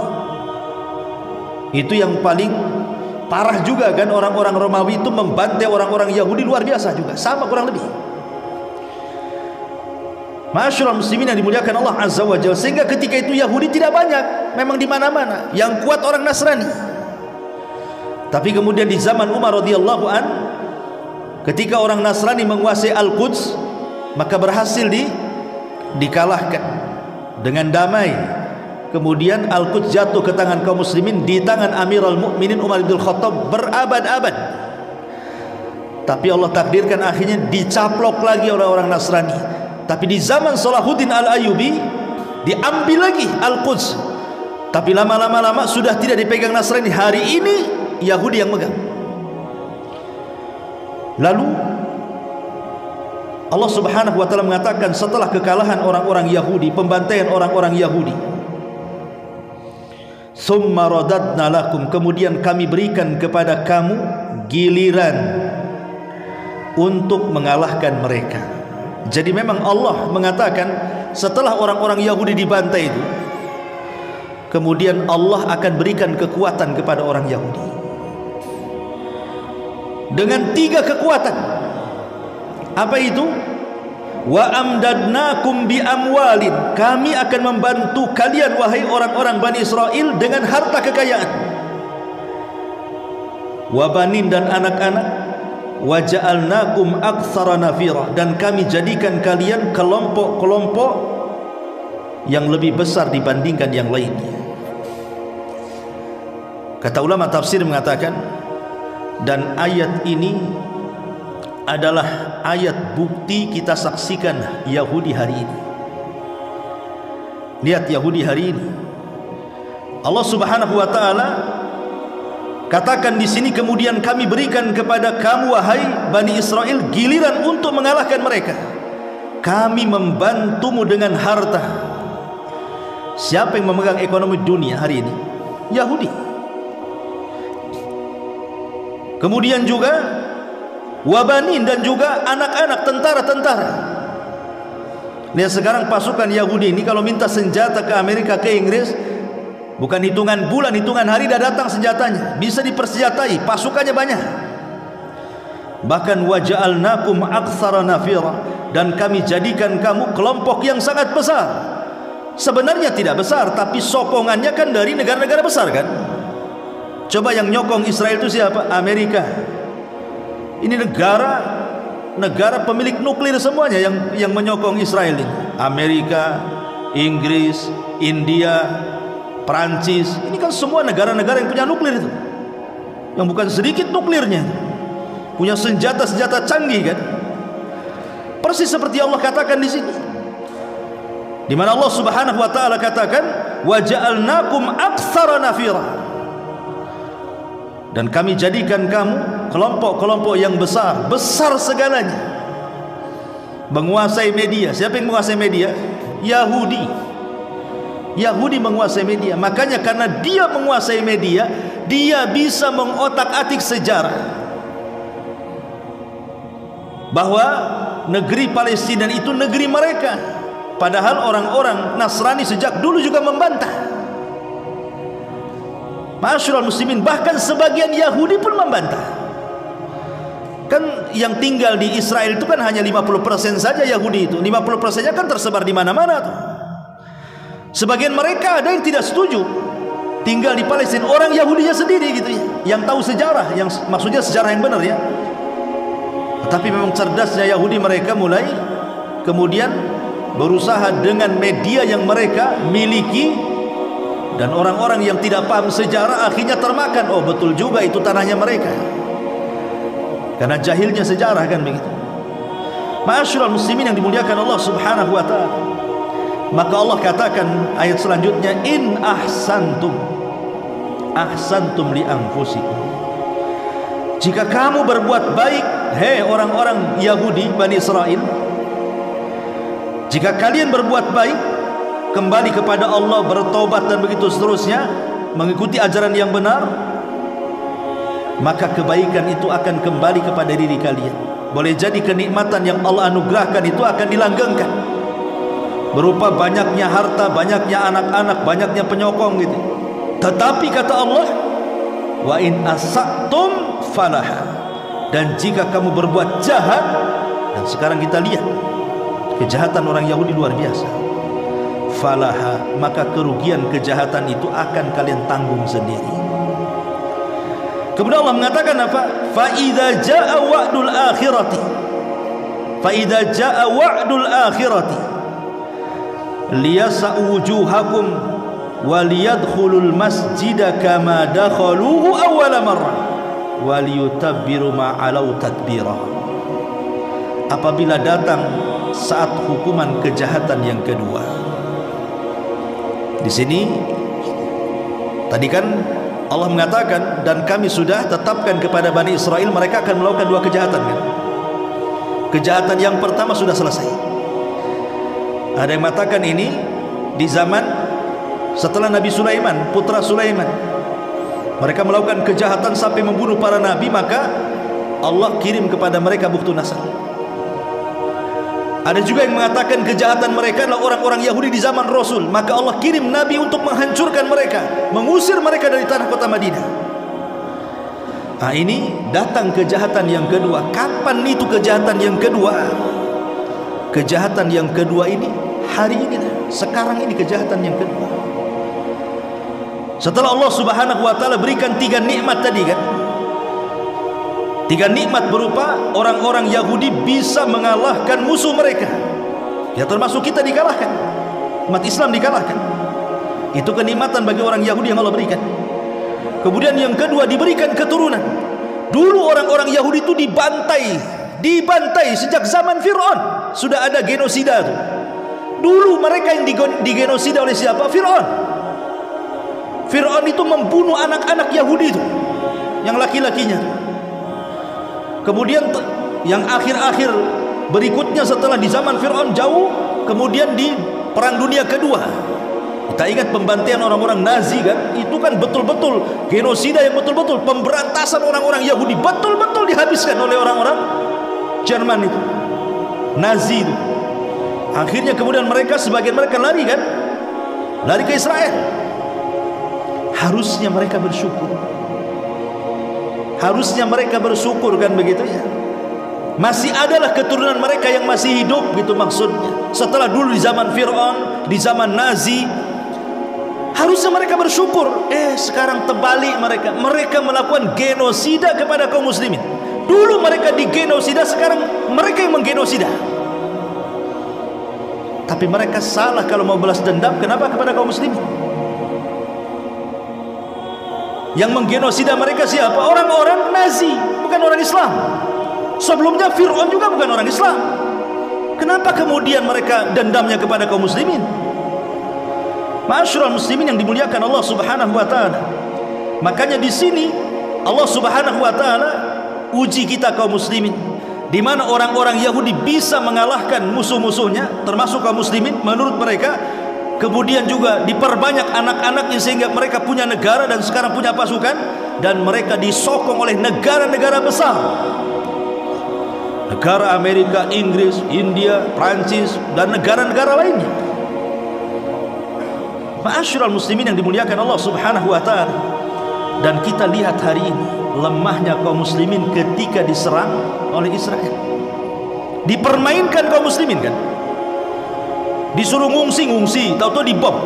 Itu yang paling parah juga kan, orang-orang Romawi itu membantai orang-orang Yahudi luar biasa juga, sama kurang lebih. Ma'asyiral muslimin yang dimuliakan Allah Azza wa Jalla, sehingga ketika itu Yahudi tidak banyak, memang di mana-mana. Yang kuat orang Nasrani. Tapi kemudian di zaman Umar radhiyallahu an, ketika orang Nasrani menguasai Al-Quds, maka berhasil dikalahkan dengan damai. Kemudian Al-Quds jatuh ke tangan kaum muslimin, di tangan Amirul Mukminin Umar bin Khattab berabad-abad. Tapi Allah takdirkan akhirnya dicaplok lagi oleh orang Nasrani. Tapi di zaman Salahuddin Al-Ayyubi diambil lagi Al-Quds. Tapi lama-lama sudah tidak dipegang Nasrani. Hari ini Yahudi yang megang. Lalu Allah Subhanahu wa taala mengatakan setelah kekalahan orang-orang Yahudi, pembantaian orang-orang Yahudi, summa radadna lakum, kemudian kami berikan kepada kamu giliran untuk mengalahkan mereka. Jadi memang Allah mengatakan setelah orang-orang Yahudi dibantai itu, kemudian Allah akan berikan kekuatan kepada orang Yahudi dengan 3 kekuatan. Apa itu? Wa amdadnakum bi amwalin, kami akan membantu kalian wahai orang-orang Bani Israel dengan harta kekayaan. Wa banin, dan anak-anak. Wa ja'alnakum aktsara nafira, dan kami jadikan kalian kelompok-kelompok yang lebih besar dibandingkan yang lainnya. Kata ulama tafsir mengatakan, dan ayat ini adalah ayat bukti kita saksikan Yahudi hari ini. Lihat Yahudi hari ini, Allah Subhanahu wa taala katakan di sini, kemudian kami berikan kepada kamu wahai Bani Israel giliran untuk mengalahkan mereka. Kami membantumu dengan harta. Siapa yang memegang ekonomi dunia hari ini? Yahudi. Kemudian juga wabanin, dan juga anak-anak, tentara-tentara. Lihat sekarang pasukan Yahudi ini kalau minta senjata ke Amerika, ke Inggris, bukan hitungan bulan, hitungan hari dah datang senjatanya. Bisa dipersenjatai, pasukannya banyak. Bahkan waja'alnakum aktsara nafira, dan kami jadikan kamu kelompok yang sangat besar. Sebenarnya tidak besar, tapi sokongannya kan dari negara-negara besar kan. Coba yang nyokong Israel itu siapa? Amerika. Ini negara pemilik nuklir semuanya yang menyokong Israel ini. Amerika, Inggris, India, Perancis, ini kan semua negara-negara yang punya nuklir itu, yang bukan sedikit nuklirnya, punya senjata-senjata canggih kan. Persis seperti Allah katakan di sini, di mana Allah Subhanahu wa taala katakan wa ja'alnakum aktsara nafira, dan kami jadikan kamu kelompok-kelompok yang besar, besar segalanya, menguasai media. Siapa yang menguasai media? Yahudi. Yahudi menguasai media. Makanya karena dia menguasai media, dia bisa mengotak-atik sejarah bahwa negeri Palestina itu negeri mereka, padahal orang-orang Nasrani sejak dulu juga membantah. Ma'asyiral muslimin, bahkan sebagian Yahudi pun membantah. Kan yang tinggal di Israel itu kan hanya 50% saja Yahudi itu. 50%-nya kan tersebar di mana-mana tuh. Sebagian mereka ada yang tidak setuju tinggal di Palestina, orang Yahudinya sendiri gitu ya, yang tahu sejarah, yang maksudnya sejarah yang benar ya. Tetapi memang cerdasnya Yahudi, mereka mulai kemudian berusaha dengan media yang mereka miliki, dan orang-orang yang tidak paham sejarah akhirnya termakan. Oh, betul juga itu tanahnya mereka, karena jahilnya sejarah kan begitu. Ma'asyiral muslimin yang dimuliakan Allah Subhanahu wa taala, maka Allah katakan ayat selanjutnya, in ahsantum li anfusikum. Jika kamu berbuat baik, hei orang-orang Yahudi Bani Israel, jika kalian berbuat baik, kembali kepada Allah, bertobat dan begitu seterusnya, mengikuti ajaran yang benar, maka kebaikan itu akan kembali kepada diri kalian. Boleh jadi kenikmatan yang Allah anugerahkan itu akan dilanggengkan, berupa banyaknya harta, banyaknya anak-anak, banyaknya penyokong gitu. Tetapi kata Allah, wa in asa'tum falaha, dan jika kamu berbuat jahat, dan sekarang kita lihat kejahatan orang Yahudi luar biasa, falaha, maka kerugian kejahatan itu akan kalian tanggung sendiri. Kemudian Allah mengatakan apa? Fa idza jaa wa'dul akhirati, fa idza jaa wa'dul akhirati liyasa'u wujuhakum waliyadkhulul masjida kama dakhaluhu awwala marrah waliyutabbiru ma alau tadbira. Apabila datang saat hukuman kejahatan yang kedua. Di sini tadi kan Allah mengatakan, dan kami sudah tetapkan kepada Bani Israel mereka akan melakukan dua kejahatan kan? Kejahatan yang pertama sudah selesai. Ada yang mengatakan ini di zaman setelah Nabi Sulaiman, putra Sulaiman, mereka melakukan kejahatan sampai membunuh para nabi, maka Allah kirim kepada mereka bukti nasr. Ada juga yang mengatakan kejahatan mereka adalah orang-orang Yahudi di zaman Rasul, maka Allah kirim nabi untuk menghancurkan mereka, mengusir mereka dari tanah kota Madinah. Nah, ini datang kejahatan yang kedua. Kapan itu kejahatan yang kedua? Kejahatan yang kedua ini hari ini, sekarang ini kejahatan yang kedua. Setelah Allah Subhanahu wa taala berikan tiga nikmat tadi kan, tiga nikmat berupa orang-orang Yahudi bisa mengalahkan musuh mereka, ya termasuk kita dikalahkan, umat Islam dikalahkan. Itu kenikmatan bagi orang Yahudi yang Allah berikan. Kemudian yang kedua, diberikan keturunan. Dulu orang-orang Yahudi itu dibantai sejak zaman Fir'aun. Sudah ada genosida itu. Dulu mereka yang digenosida oleh siapa? Fir'aun. Fir'aun itu membunuh anak-anak Yahudi itu, yang laki-lakinya. Kemudian yang akhir-akhir berikutnya setelah di zaman Fir'aun jauh, kemudian di Perang Dunia Kedua, kita ingat pembantaian orang-orang Nazi kan? Itu kan betul-betul genosida yang betul-betul pemberantasan orang-orang Yahudi, betul-betul dihabiskan oleh orang-orang Jerman itu, Nazi itu. Akhirnya kemudian mereka, sebagian mereka lari kan, lari ke Israel. Harusnya mereka bersyukur, harusnya mereka bersyukur kan begitu ya. Masih adalah keturunan mereka yang masih hidup gitu maksudnya. Setelah dulu di zaman Fir'aun, di zaman Nazi, harusnya mereka bersyukur. Sekarang terbalik, mereka melakukan genosida kepada kaum muslimin. Dulu mereka digenosida, sekarang mereka yang menggenosida. Tapi mereka salah kalau mau balas dendam. Kenapa kepada kaum muslimin? Yang menggenosida mereka siapa? Orang-orang Nazi, bukan orang Islam. Sebelumnya Fir'aun juga bukan orang Islam. Kenapa kemudian mereka dendamnya kepada kaum muslimin? Ma'asyiral muslimin yang dimuliakan Allah Subhanahu wa taala. Makanya di sini Allah Subhanahu wa taala uji kita kaum muslimin, di mana orang-orang Yahudi bisa mengalahkan musuh-musuhnya termasuk kaum muslimin menurut mereka. Kemudian juga diperbanyak anak-anaknya sehingga mereka punya negara dan sekarang punya pasukan, dan mereka disokong oleh negara-negara besar. negara Amerika, Inggris, India, Prancis, dan negara-negara lainnya. Ma'asyiral muslimin yang dimuliakan Allah Subhanahu wa taala. Dan kita lihat hari ini lemahnya kaum muslimin ketika diserang oleh Israel. Dipermainkan kaum muslimin kan. Disuruh ngungsi, tahu-tahu dibom.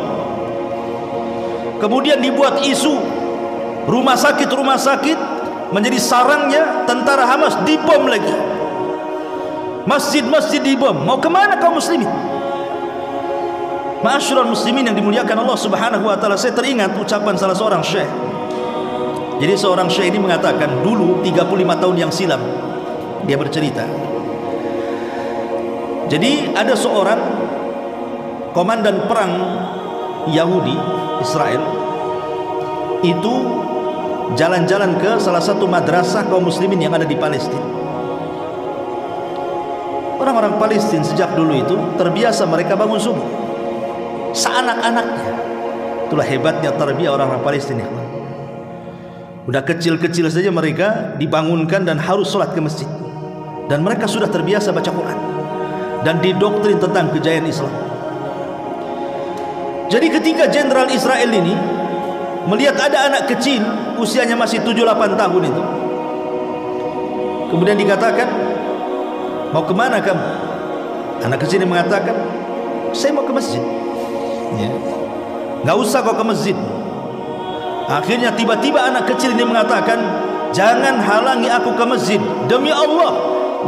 Kemudian dibuat isu rumah sakit menjadi sarangnya tentara Hamas, dibom lagi. Masjid-masjid dibom. Mau kemana kaum muslimin? Ma'asyiral muslimin yang dimuliakan Allah Subhanahu wa taala, saya teringat ucapan salah seorang syekh. Jadi seorang syekh ini mengatakan, dulu 35 tahun yang silam dia bercerita. Jadi ada seorang komandan perang Yahudi Israel itu jalan-jalan ke salah satu madrasah kaum muslimin yang ada di Palestina. Orang-orang Palestina sejak dulu itu terbiasa mereka bangun subuh seanak-anaknya. Itulah hebatnya tarbiyah orang-orang Palestina. Udah kecil-kecil saja mereka dibangunkan dan harus sholat ke masjid. Dan mereka sudah terbiasa baca Quran dan didoktrin tentang kejayaan Islam. Jadi ketika jenderal Israel ini melihat ada anak kecil usianya masih 7-8 tahun itu, kemudian dikatakan, mau kemana kamu? Anak kecil ini mengatakan, saya mau ke masjid. Ya. Nggak usah kau ke masjid. Akhirnya tiba-tiba anak kecil ini mengatakan, jangan halangi aku ke masjid. Demi Allah,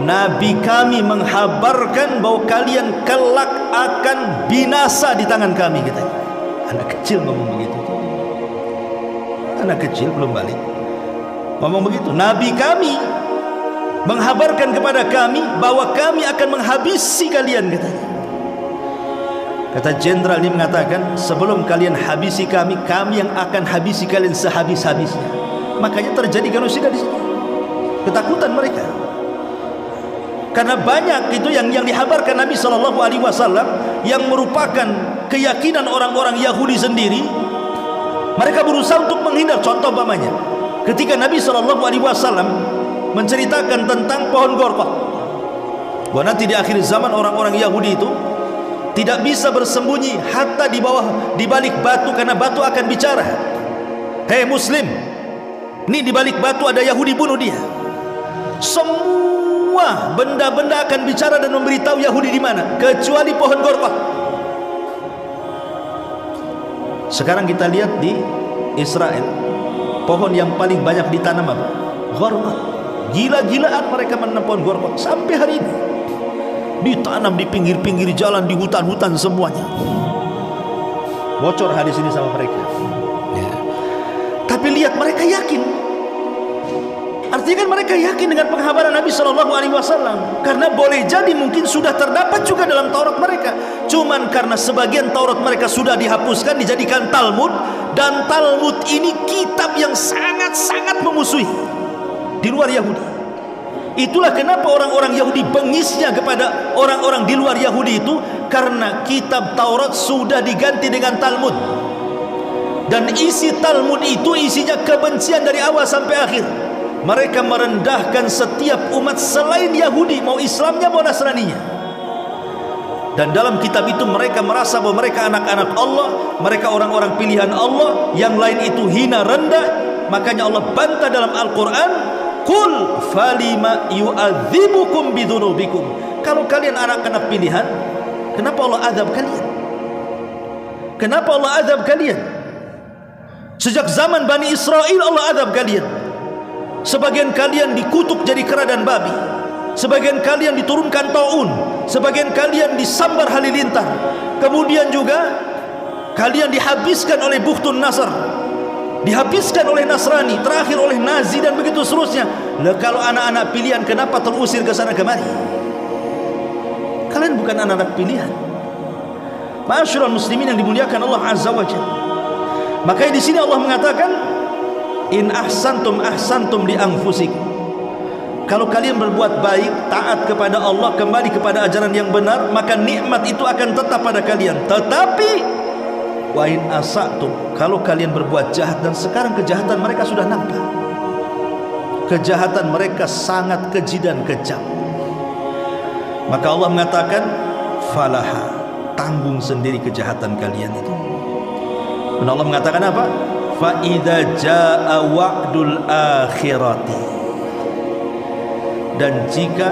Nabi kami menghabarkan bahwa kalian kelak akan binasa di tangan kami, katanya. Anak kecil ngomong begitu. Anak kecil belum balik ngomong begitu. Nabi kami menghabarkan kepada kami bahwa kami akan menghabisi kalian, katanya. Kata jenderal ini mengatakan, sebelum kalian habisi kami, kami yang akan habisi kalian sehabis-habisnya. Makanya terjadi genosida di sini. Ketakutan mereka. Karena banyak itu yang dihabarkan Nabi Shallallahu Alaihi Wasallam yang merupakan keyakinan orang-orang Yahudi sendiri. Mereka berusaha untuk menghindar. Contoh umpamanya, ketika Nabi Shallallahu Alaihi Wasallam menceritakan tentang pohon Gorqah, bahwa nanti di akhir zaman orang-orang Yahudi itu tidak bisa bersembunyi hatta di balik batu, karena batu akan bicara. Hei muslim, ini di balik batu ada Yahudi, bunuh dia. Semua benda-benda akan bicara dan memberitahu Yahudi di mana, kecuali pohon Gorqah. Sekarang kita lihat di Israel, pohon yang paling banyak ditanam apa? Gorqah. Gila-gilaan mereka menanam pohon Gorqah sampai hari ini. Ditanam di pinggir-pinggir jalan, di hutan-hutan semuanya. Bocor hadis ini sama mereka. Ya. Tapi lihat mereka yakin. Artinya kan mereka yakin dengan penghabaran Nabi Shallallahu Alaihi Wasallam. Karena boleh jadi mungkin sudah terdapat juga dalam Taurat mereka. Cuman karena sebagian Taurat mereka sudah dihapuskan, dijadikan Talmud. Dan Talmud ini kitab yang sangat-sangat memusuhi di luar Yahudi. Itulah kenapa orang-orang Yahudi bengisnya kepada orang-orang di luar Yahudi itu, karena kitab Taurat sudah diganti dengan Talmud. Dan isi Talmud itu isinya kebencian dari awal sampai akhir. Mereka merendahkan setiap umat selain Yahudi, mau Islamnya mau Nasraninya. Dan dalam kitab itu mereka merasa bahwa mereka anak-anak Allah, mereka orang-orang pilihan Allah, yang lain itu hina, rendah. Makanya Allah bantah dalam Al-Quran, Qul falima yu'adzibukum bidzunubikum. Kalau kalian anak-anak pilihan, kenapa Allah azab kalian? Kenapa Allah azab kalian? Sejak zaman Bani Israel Allah azab kalian. Sebagian kalian dikutuk jadi kera dan babi, sebagian kalian diturunkan taun, sebagian kalian disambar halilintar, kemudian juga kalian dihabiskan oleh Bukhtun Nasr, dihabiskan oleh Nasrani, terakhir oleh Nazi, dan begitu seterusnya. Lah kalau anak-anak pilihan kenapa terusir ke sana kemari? Kalian bukan anak-anak pilihan. Ma'asyiral muslimin yang dimuliakan Allah Azza wa Jalla. Makanya di sini Allah mengatakan, in ahsantum ahsantum li anfusikum. Kalau kalian berbuat baik, taat kepada Allah, kembali kepada ajaran yang benar, maka nikmat itu akan tetap pada kalian. Tetapi wa in asatum, kalau kalian berbuat jahat, dan sekarang kejahatan mereka sudah nampak. Kejahatan mereka sangat keji dan kejam. Maka Allah mengatakan, falaha, tanggung sendiri kejahatan kalian itu. Dan Allah mengatakan apa? Fa idza jaa wa'dul akhirati, dan jika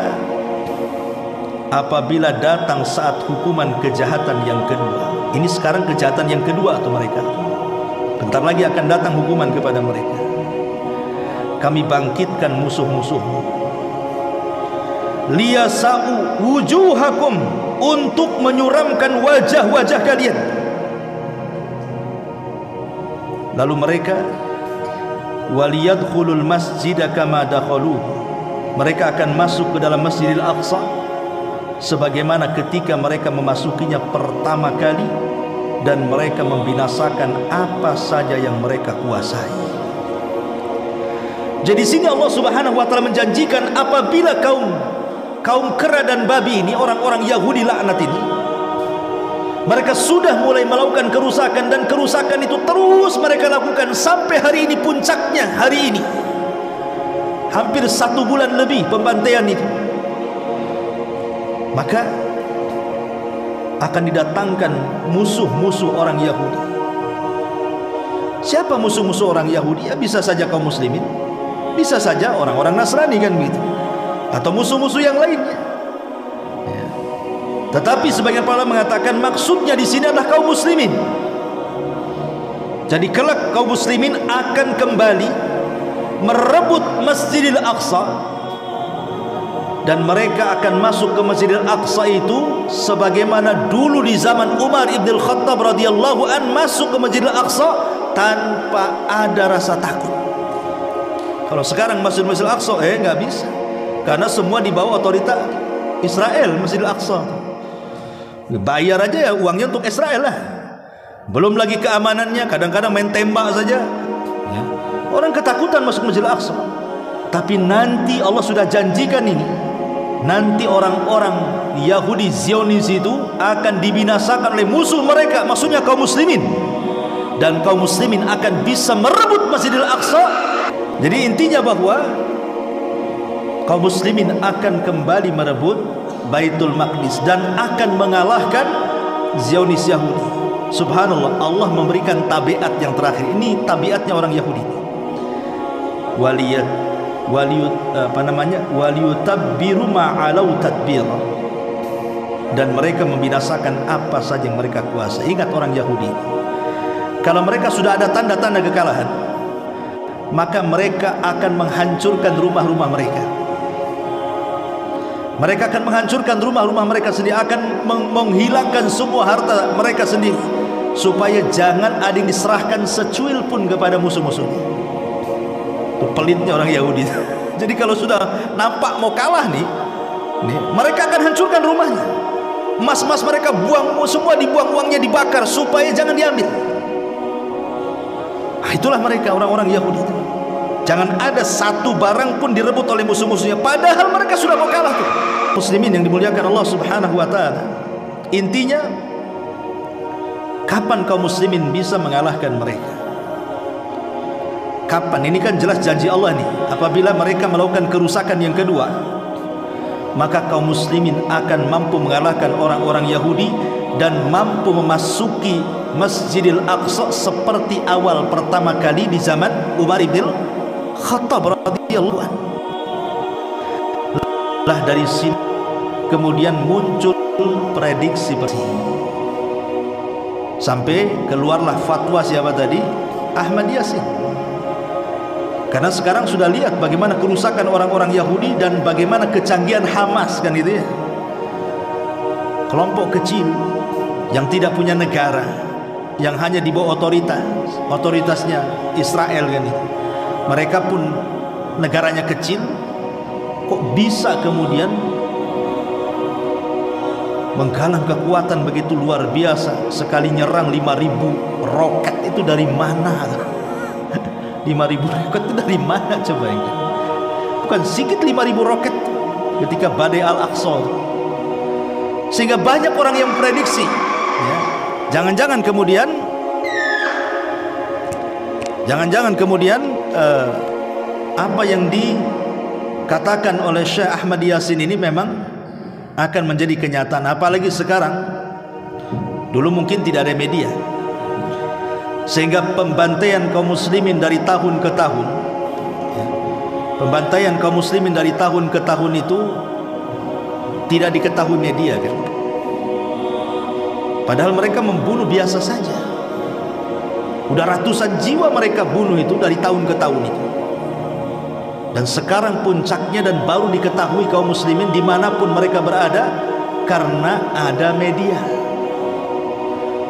apabila datang saat hukuman kejahatan yang kedua. Ini sekarang kejahatan yang kedua atau mereka. Bentar lagi akan datang hukuman kepada mereka. Kami bangkitkan musuh-musuhmu. Liyasa'u wujuhakum, untuk menyuramkan wajah-wajah kalian. Lalu mereka waliyadkhulul masjida kama dakhaluhu, mereka akan masuk ke dalam Masjidil Aqsa sebagaimana ketika mereka memasukinya pertama kali, dan mereka membinasakan apa saja yang mereka kuasai. Jadi sini Allah Subhanahu wa taala menjanjikan apabila kaum kera dan babi ini, orang-orang Yahudi laknat ini, mereka sudah mulai melakukan kerusakan, dan kerusakan itu terus mereka lakukan sampai hari ini, puncaknya hari ini. Hampir 1 bulan lebih pembantaian itu. Maka akan didatangkan musuh-musuh orang Yahudi. Siapa musuh-musuh orang Yahudi? Ya bisa saja kaum muslimin, bisa saja orang-orang Nasrani kan begitu, atau musuh-musuh yang lainnya. Ya. Tetapi sebagian para mengatakan maksudnya di sini adalah kaum muslimin. Jadi kelak kaum muslimin akan kembali merebut Masjidil Aqsa, dan mereka akan masuk ke Masjidil Aqsa itu sebagaimana dulu di zaman Umar ibn Khattab radhiyallahu an masuk ke Masjidil Aqsa tanpa ada rasa takut. Kalau sekarang masuk Masjidil Aqsa nggak bisa, karena semua di bawah otoritas Israel. Masjidil Aqsa bayar aja ya uangnya untuk Israel lah, belum lagi keamanannya, kadang-kadang main tembak saja ya. Orang ketakutan masuk Masjidil Aqsa. Tapi nanti Allah sudah janjikan ini, nanti orang-orang Yahudi Zionis itu akan dibinasakan oleh musuh mereka, maksudnya kaum muslimin, dan kaum muslimin akan bisa merebut Masjidil Aqsa. Jadi intinya bahwa kaum muslimin akan kembali merebut Baitul Maqdis dan akan mengalahkan Zionis Yahudi. Subhanallah, Allah memberikan tabiat yang terakhir. Ini tabiatnya orang Yahudi. Waliyutabbiru ma'alau tadbir, dan mereka membinasakan apa saja yang mereka kuasai. Ingat orang Yahudi, kalau mereka sudah ada tanda-tanda kekalahan, maka mereka akan menghancurkan rumah-rumah mereka. Mereka akan menghancurkan rumah-rumah mereka sendiri, akan menghilangkan semua harta mereka sendiri, supaya jangan ada yang diserahkan secuil pun kepada musuh-musuhnya. Itu pelitnya orang Yahudi. Jadi kalau sudah nampak mau kalah nih, mereka akan hancurkan rumahnya. Emas-emas mereka buang, semua dibuang, uangnya dibakar supaya jangan diambil. Itulah mereka orang-orang Yahudi itu. Jangan ada satu barang pun direbut oleh musuh-musuhnya, padahal mereka sudah mau kalah tuh. Muslimin yang dimuliakan Allah Subhanahu wa taala. Intinya, kapan kaum muslimin bisa mengalahkan mereka? Kapan? Ini kan jelas janji Allah nih. Apabila mereka melakukan kerusakan yang kedua, maka kaum muslimin akan mampu mengalahkan orang-orang Yahudi dan mampu memasuki Masjidil Aqsa seperti awal pertama kali di zaman Umar ibn Khattab radhiyallahu anhu. Lah dari sini kemudian muncul prediksi sampai keluarlah fatwa siapa tadi? Ahmad Yasin. Karena sekarang sudah lihat bagaimana kerusakan orang-orang Yahudi dan bagaimana kecanggihan Hamas kan gitu ya. Kelompok kecil yang tidak punya negara, yang hanya di bawah otoritasnya Israel kan itu. Mereka pun negaranya kecil, kok bisa kemudian menggalang kekuatan begitu luar biasa. Sekali nyerang 5.000 roket itu dari mana? 5.000 roket itu dari mana coba ini? Bukan sedikit 5.000 roket ketika badai Al-Aqsa. Sehingga banyak orang yang memprediksi ya, jangan-jangan kemudian apa yang dikatakan oleh Syekh Ahmad Yasin ini memang akan menjadi kenyataan. Apalagi sekarang, dulu mungkin tidak ada media, sehingga pembantaian kaum muslimin dari tahun ke tahun, pembantaian kaum muslimin dari tahun ke tahun itu tidak diketahui media kan. Padahal mereka membunuh biasa saja. Udah ratusan jiwa mereka bunuh itu dari tahun ke tahun itu. Dan sekarang puncaknya dan baru diketahui kaum muslimin dimanapun mereka berada, karena ada media.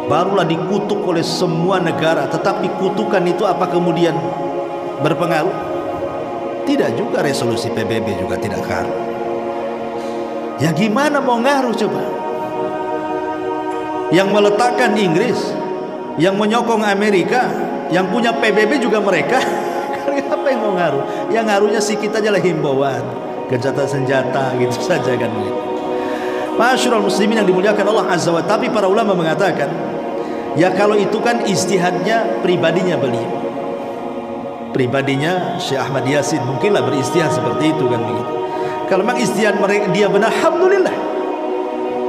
Barulah dikutuk oleh semua negara. Tetapi kutukan itu apa kemudian berpengaruh? Tidak juga. Resolusi PBB juga tidak ngaruh. Ya gimana mau ngaruh coba? Yang meletakkan Inggris, yang menyokong Amerika, yang punya PBB juga mereka. Apa yang mau ngaruh? Yang ngaruhnya sikit aja lah, himbauan, gencatan senjata gitu saja kan. Masyarul muslimin yang dimuliakan Allah Azza wa. Tapi para ulama mengatakan, ya kalau itu kan ijtihadnya pribadinya beliau, pribadinya Syekh Ahmad Yasin, mungkinlah beristihad seperti itu kan begitu. Kalau memang ijtihad mereka dia benar, alhamdulillah.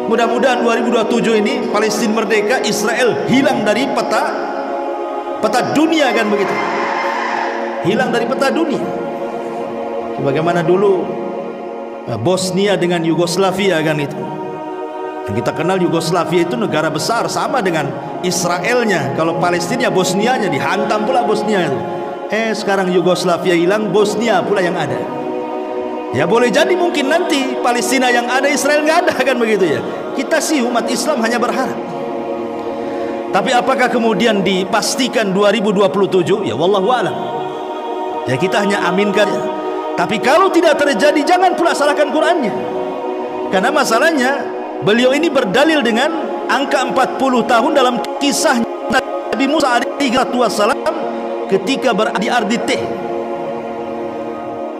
Mudah-mudahan 2027 ini Palestina merdeka, Israel hilang dari peta dunia kan begitu. Hilang dari peta dunia. Bagaimana dulu Bosnia dengan Yugoslavia kan itu. Dan kita kenal Yugoslavia itu negara besar, sama dengan Israelnya. Kalau Palestina, Bosnianya dihantam pula Bosnia itu. Sekarang Yugoslavia hilang, Bosnia pula yang ada. Ya boleh jadi mungkin nanti Palestina yang ada, Israel nggak ada kan begitu ya. Kita sih umat Islam hanya berharap. Tapi apakah kemudian dipastikan 2027? Ya wallahu a'lam. Ya kita hanya aminkan. Tapi kalau tidak terjadi, jangan pula salahkan Qur'annya. Karena masalahnya beliau ini berdalil dengan angka 40 tahun dalam kisah Nabi Musa alaihi wassalam ketika berada di Ardi Teh.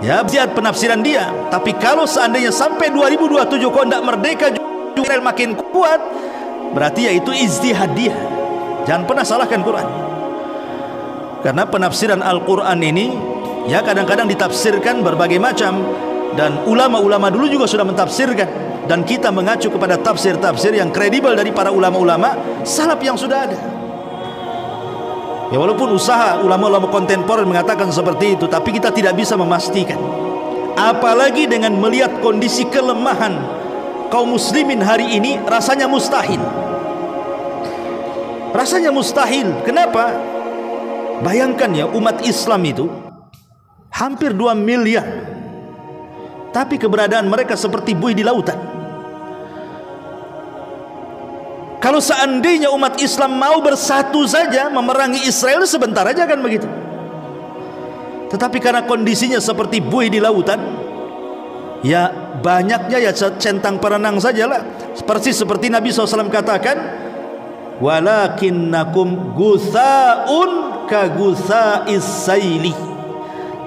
Ya, lihat penafsiran dia. Tapi kalau seandainya sampai 2027 kok tidak merdeka, Israel makin kuat, berarti ya itu ijtihad dia. Jangan pernah salahkan Quran. Karena penafsiran Al-Quran ini ya kadang-kadang ditafsirkan berbagai macam, dan ulama-ulama dulu juga sudah mentafsirkan, dan kita mengacu kepada tafsir-tafsir yang kredibel dari para ulama-ulama salaf yang sudah ada. Ya walaupun usaha ulama-ulama kontemporer mengatakan seperti itu, tapi kita tidak bisa memastikan. Apalagi dengan melihat kondisi kelemahan kaum muslimin hari ini, rasanya mustahil. Rasanya mustahil. Kenapa? Bayangkan ya, umat Islam itu hampir 2 miliar, tapi keberadaan mereka seperti buih di lautan. Kalau seandainya umat Islam mau bersatu saja memerangi Israel, sebentar aja kan begitu. Tetapi karena kondisinya seperti buih di lautan, ya banyaknya ya centang perenang sajalah. Seperti Nabi SAW katakan, walakinnakum gutha'un ka gutha'is saili.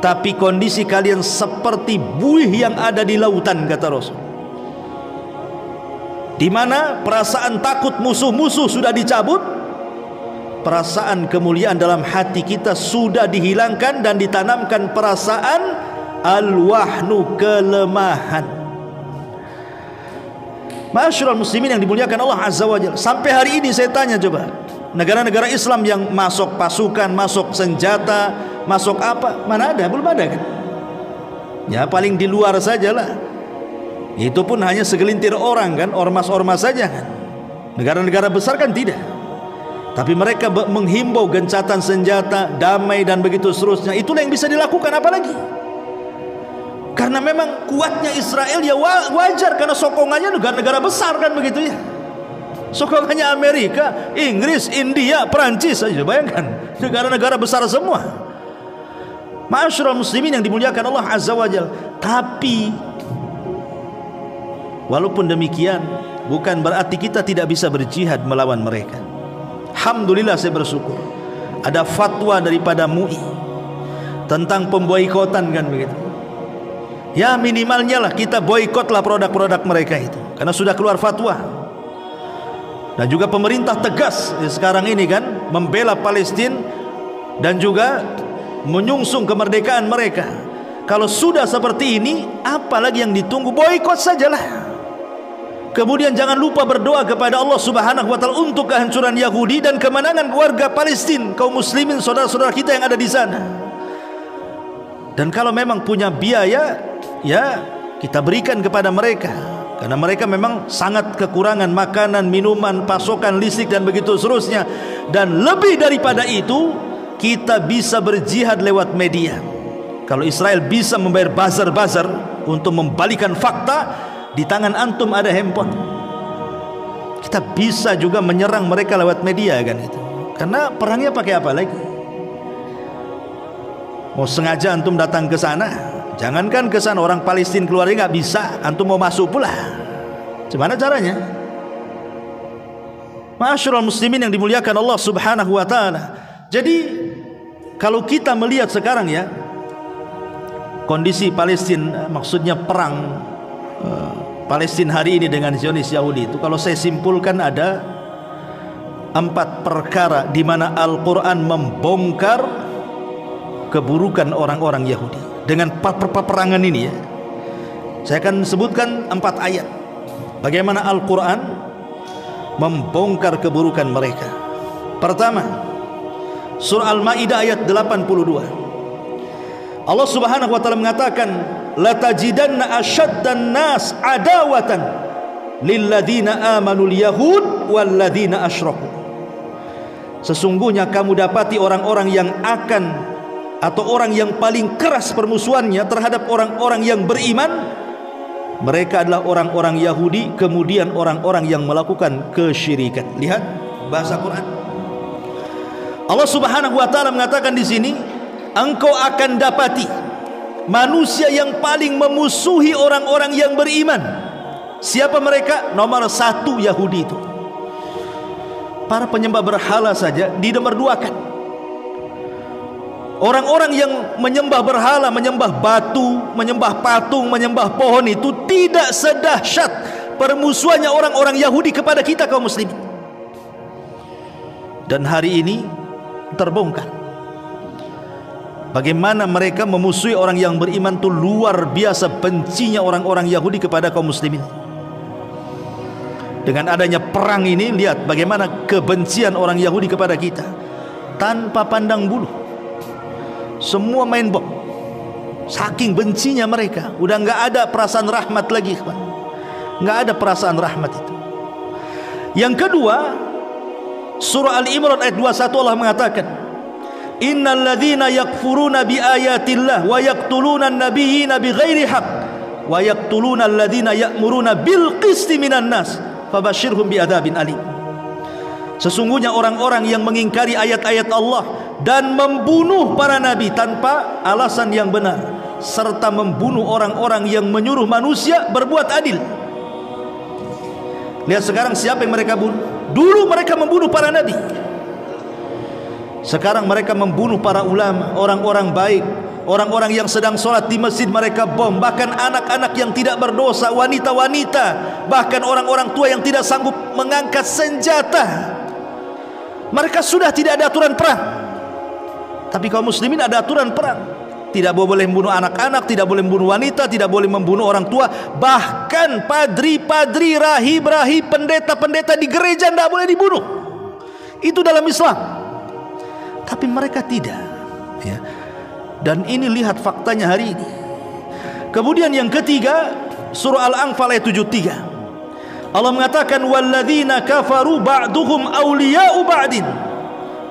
Tapi kondisi kalian seperti buih yang ada di lautan, kata Rasul. Di mana perasaan takut musuh-musuh sudah dicabut, perasaan kemuliaan dalam hati kita sudah dihilangkan, dan ditanamkan perasaan al-wahnu, kelemahan. Masyarul muslimin yang dimuliakan Allah Azza wa Jalla, sampai hari ini saya tanya coba, negara-negara Islam yang masuk pasukan, masuk senjata, masuk apa, mana ada? Belum ada kan? Ya paling di luar sajalah. Itu pun hanya segelintir orang kan, ormas-ormas saja kan. Negara-negara besar kan tidak. Tapi mereka menghimbau gencatan senjata, damai dan begitu seterusnya. Itulah yang bisa dilakukan, apalagi karena memang kuatnya Israel ya wajar, karena sokongannya negara-negara besar kan begitu ya. Sokongannya Amerika, Inggris, India, Perancis saja, bayangkan, negara-negara besar semua. Ma'asyiral muslimin yang dimuliakan Allah Azza wa Jalla. Tapi walaupun demikian, bukan berarti kita tidak bisa berjihad melawan mereka. Alhamdulillah saya bersyukur ada fatwa daripada MUI tentang pemboikotan kan begitu. Ya minimalnya lah kita boikotlah produk-produk mereka itu, karena sudah keluar fatwa. Dan juga pemerintah tegas sekarang ini kan membela Palestina dan juga menyungsung kemerdekaan mereka. Kalau sudah seperti ini, apalagi yang ditunggu? Boikot sajalah. Kemudian jangan lupa berdoa kepada Allah Subhanahu wa taala untuk kehancuran Yahudi dan kemenangan warga Palestina, kaum muslimin, saudara-saudara kita yang ada di sana. Dan kalau memang punya biaya, ya kita berikan kepada mereka, karena mereka memang sangat kekurangan makanan, minuman, pasokan listrik dan begitu seterusnya. Dan lebih daripada itu, kita bisa berjihad lewat media. Kalau Israel bisa membayar buzzer-buzzer untuk membalikan fakta, di tangan antum ada handphone, kita bisa juga menyerang mereka lewat media kan itu. Karena perangnya pakai apa lagi? Mau sengaja antum datang ke sana, jangankan ke sana, orang Palestina keluarnya nggak bisa, antum mau masuk pula, gimana caranya? Ma'asyiral muslimin yang dimuliakan Allah Subhanahu wa taala. Jadi kalau kita melihat sekarang ya, kondisi Palestina, maksudnya perang Palestina hari ini dengan Zionis Yahudi itu, kalau saya simpulkan ada 4 perkara di mana Al-Quran membongkar keburukan orang-orang Yahudi dengan peperangan ini ya. Saya akan sebutkan 4 ayat bagaimana Al-Quran membongkar keburukan mereka. Pertama, surah Al-Maidah ayat 82. Allah Subhanahu wa taala mengatakan, la tajidanna asyaddan nas adawatan lilladzina amanul yahud walladzina asyraku. Sesungguhnya kamu dapati orang-orang yang akan, atau orang yang paling keras permusuhannya terhadap orang-orang yang beriman, mereka adalah orang-orang Yahudi, kemudian orang-orang yang melakukan kesyirikan. Lihat bahasa Quran. Allah Subhanahu wa taala mengatakan di sini, engkau akan dapati manusia yang paling memusuhi orang-orang yang beriman. Siapa mereka? Nomor 1 Yahudi itu. Para penyembah berhala saja dinomorduakan. Orang-orang yang menyembah berhala, menyembah batu, menyembah patung, menyembah pohon itu tidak sedahsyat permusuhannya orang-orang Yahudi kepada kita kaum muslimin. Dan hari ini terbongkar bagaimana mereka memusuhi orang yang beriman itu luar biasa bencinya orang-orang Yahudi kepada kaum muslimin. Dengan adanya perang ini, lihat bagaimana kebencian orang Yahudi kepada kita tanpa pandang bulu. Semua main bom. Saking bencinya mereka, udah nggak ada perasaan rahmat lagi, nggak ada perasaan rahmat itu. Yang kedua, surah Al-Imran ayat 21 Allah mengatakan, innal ladzina yakfuruna bi ayatillah wa yaqtuluna an-nabiyina bighairi haqq wa yaqtuluna alladzina ya'muruna bil qisti minan nas fabashshirhum bi'adzabin alim. Sesungguhnya orang-orang yang mengingkari ayat-ayat Allah dan membunuh para nabi tanpa alasan yang benar, serta membunuh orang-orang yang menyuruh manusia berbuat adil. Lihat sekarang siapa yang mereka bunuh. Dulu mereka membunuh para nabi, sekarang mereka membunuh para ulama, orang-orang baik, orang-orang yang sedang sholat di masjid mereka bom, bahkan anak-anak yang tidak berdosa, wanita-wanita, bahkan orang-orang tua yang tidak sanggup mengangkat senjata. Mereka sudah tidak ada aturan perang, tapi kaum muslimin ada aturan perang. Tidak boleh membunuh anak-anak, tidak boleh membunuh wanita, tidak boleh membunuh orang tua, bahkan padri-padri, rahib-rahib, pendeta-pendeta di gereja tidak boleh dibunuh. Itu dalam Islam. Tapi mereka tidak ya. Dan ini lihat faktanya hari ini. Kemudian yang ketiga, surah Al-Anfal ayat 73. Allah mengatakan walladzina kafaru ba'duhum awliya'u ba'din.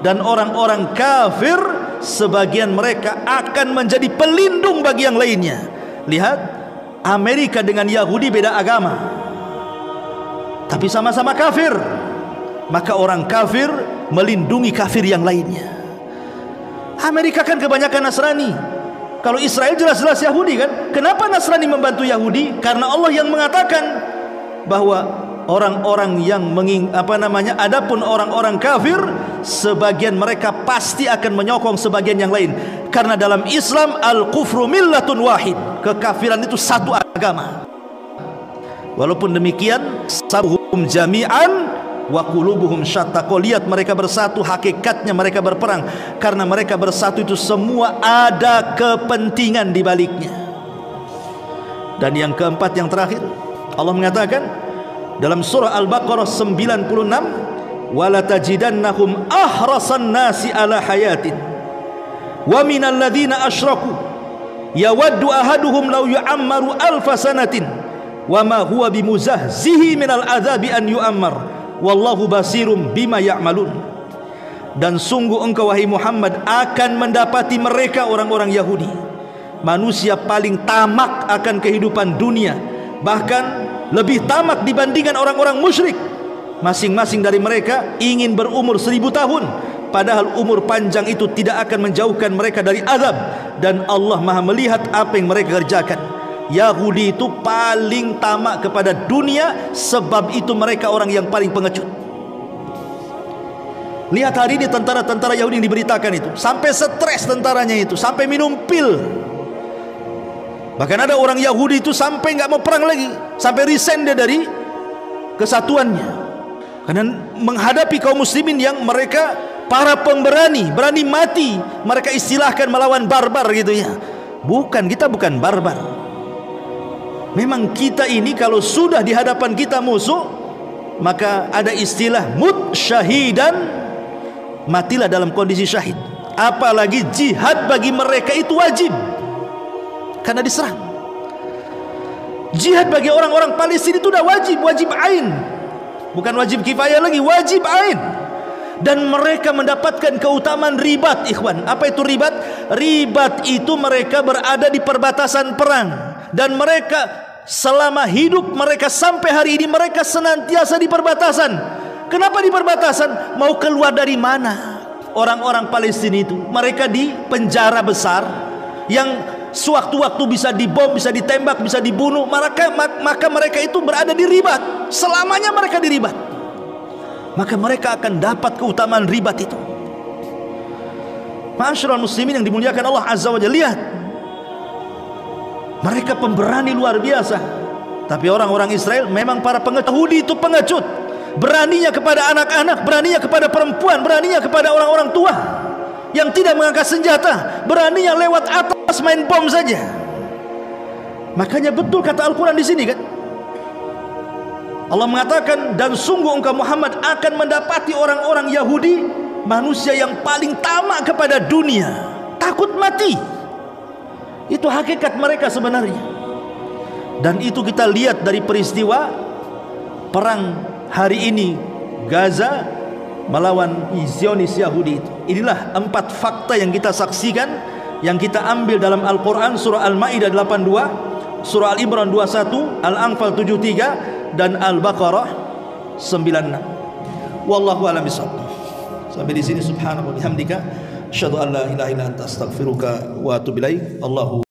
Dan orang-orang kafir sebagian mereka akan menjadi pelindung bagi yang lainnya. Lihat, Amerika dengan Yahudi beda agama, tapi sama-sama kafir. Maka orang kafir melindungi kafir yang lainnya. Amerika kan kebanyakan Nasrani. Kalau Israel jelas-jelas Yahudi kan. Kenapa Nasrani membantu Yahudi? Karena Allah yang mengatakan bahwa orang-orang yang adapun orang-orang kafir sebagian mereka pasti akan menyokong sebagian yang lain. Karena dalam Islam al-kufru millatun wahid, kekafiran itu satu agama. Walaupun demikian sabuhum jami'an wa qulubuhum syatta. Kau lihat mereka bersatu, hakikatnya mereka berperang karena mereka bersatu itu semua ada kepentingan di baliknya. Dan yang keempat, yang terakhir, Allah mengatakan dalam surah Al-Baqarah 96, wala tajidannahum ahrasan nasi ala hayatin wa minal ladzina asyraku yawaddu ahaduhum law yu'ammaru alfa sanatin wa ma huwa bimuzahzihi minal adzabi an yu'ammar wallahu basirum bima ya'malun. Dan sungguh engkau wahai Muhammad akan mendapati mereka orang-orang Yahudi, manusia paling tamak akan kehidupan dunia, bahkan lebih tamak dibandingkan orang-orang musyrik. Masing-masing dari mereka ingin berumur 1000 tahun, padahal umur panjang itu tidak akan menjauhkan mereka dari azab, dan Allah Maha melihat apa yang mereka kerjakan. Yahudi itu paling tamak kepada dunia, sebab itu mereka orang yang paling pengecut. Lihat hari ini tentara-tentara Yahudi yang diberitakan itu, sampai stres tentaranya itu, sampai minum pil. Bahkan ada orang Yahudi itu sampai nggak mau perang lagi, sampai resign dia dari kesatuannya, karena menghadapi kaum muslimin yang mereka para pemberani, berani mati. Mereka istilahkan melawan barbar gitu ya. Bukan, kita bukan barbar. Memang kita ini kalau sudah di hadapan kita musuh, maka ada istilah mut syahidan, matilah dalam kondisi syahid. Apalagi jihad bagi mereka itu wajib, karena diserang. Jihad bagi orang-orang Palestina itu sudah wajib, wajib ain, bukan wajib kifayah lagi, wajib ain. Dan mereka mendapatkan keutamaan ribat, ikhwan. Apa itu ribat? Ribat itu mereka berada di perbatasan perang, dan mereka selama hidup mereka sampai hari ini mereka senantiasa di perbatasan. Kenapa di perbatasan? Mau keluar dari mana orang-orang Palestina itu? Mereka di penjara besar yang sewaktu-waktu bisa dibom, bisa ditembak, bisa dibunuh. Maka mereka itu berada di ribat. Selamanya mereka di ribat. Maka mereka akan dapat keutamaan ribat itu. Ma'asyiral muslimin yang dimuliakan Allah Azza wa Jalla, lihat, mereka pemberani luar biasa. Tapi orang-orang Israel memang para pengecut. Yahudi itu pengecut. Beraninya kepada anak-anak, beraninya kepada perempuan, beraninya kepada orang-orang tua yang tidak mengangkat senjata, beraninya lewat atas main bom saja. Makanya betul kata Al-Quran di sini kan, Allah mengatakan, dan sungguh engkau Muhammad akan mendapati orang-orang Yahudi, manusia yang paling tamak kepada dunia, takut mati. Itu hakikat mereka sebenarnya. Dan itu kita lihat dari peristiwa perang hari ini Gaza melawan Zionis Yahudi itu. Inilah 4 fakta yang kita saksikan, yang kita ambil dalam Al-Quran, surah Al-Ma'idah 82, surah Al-Imran 21, Al-Anfal 73, dan Al-Baqarah 96. Wallahu a'lam bishawab. Sampai di sini, subhanallah wa bihamdika, asyhadu an la ilaha illa anta, astaghfiruka wa atubu ilaik. Allahu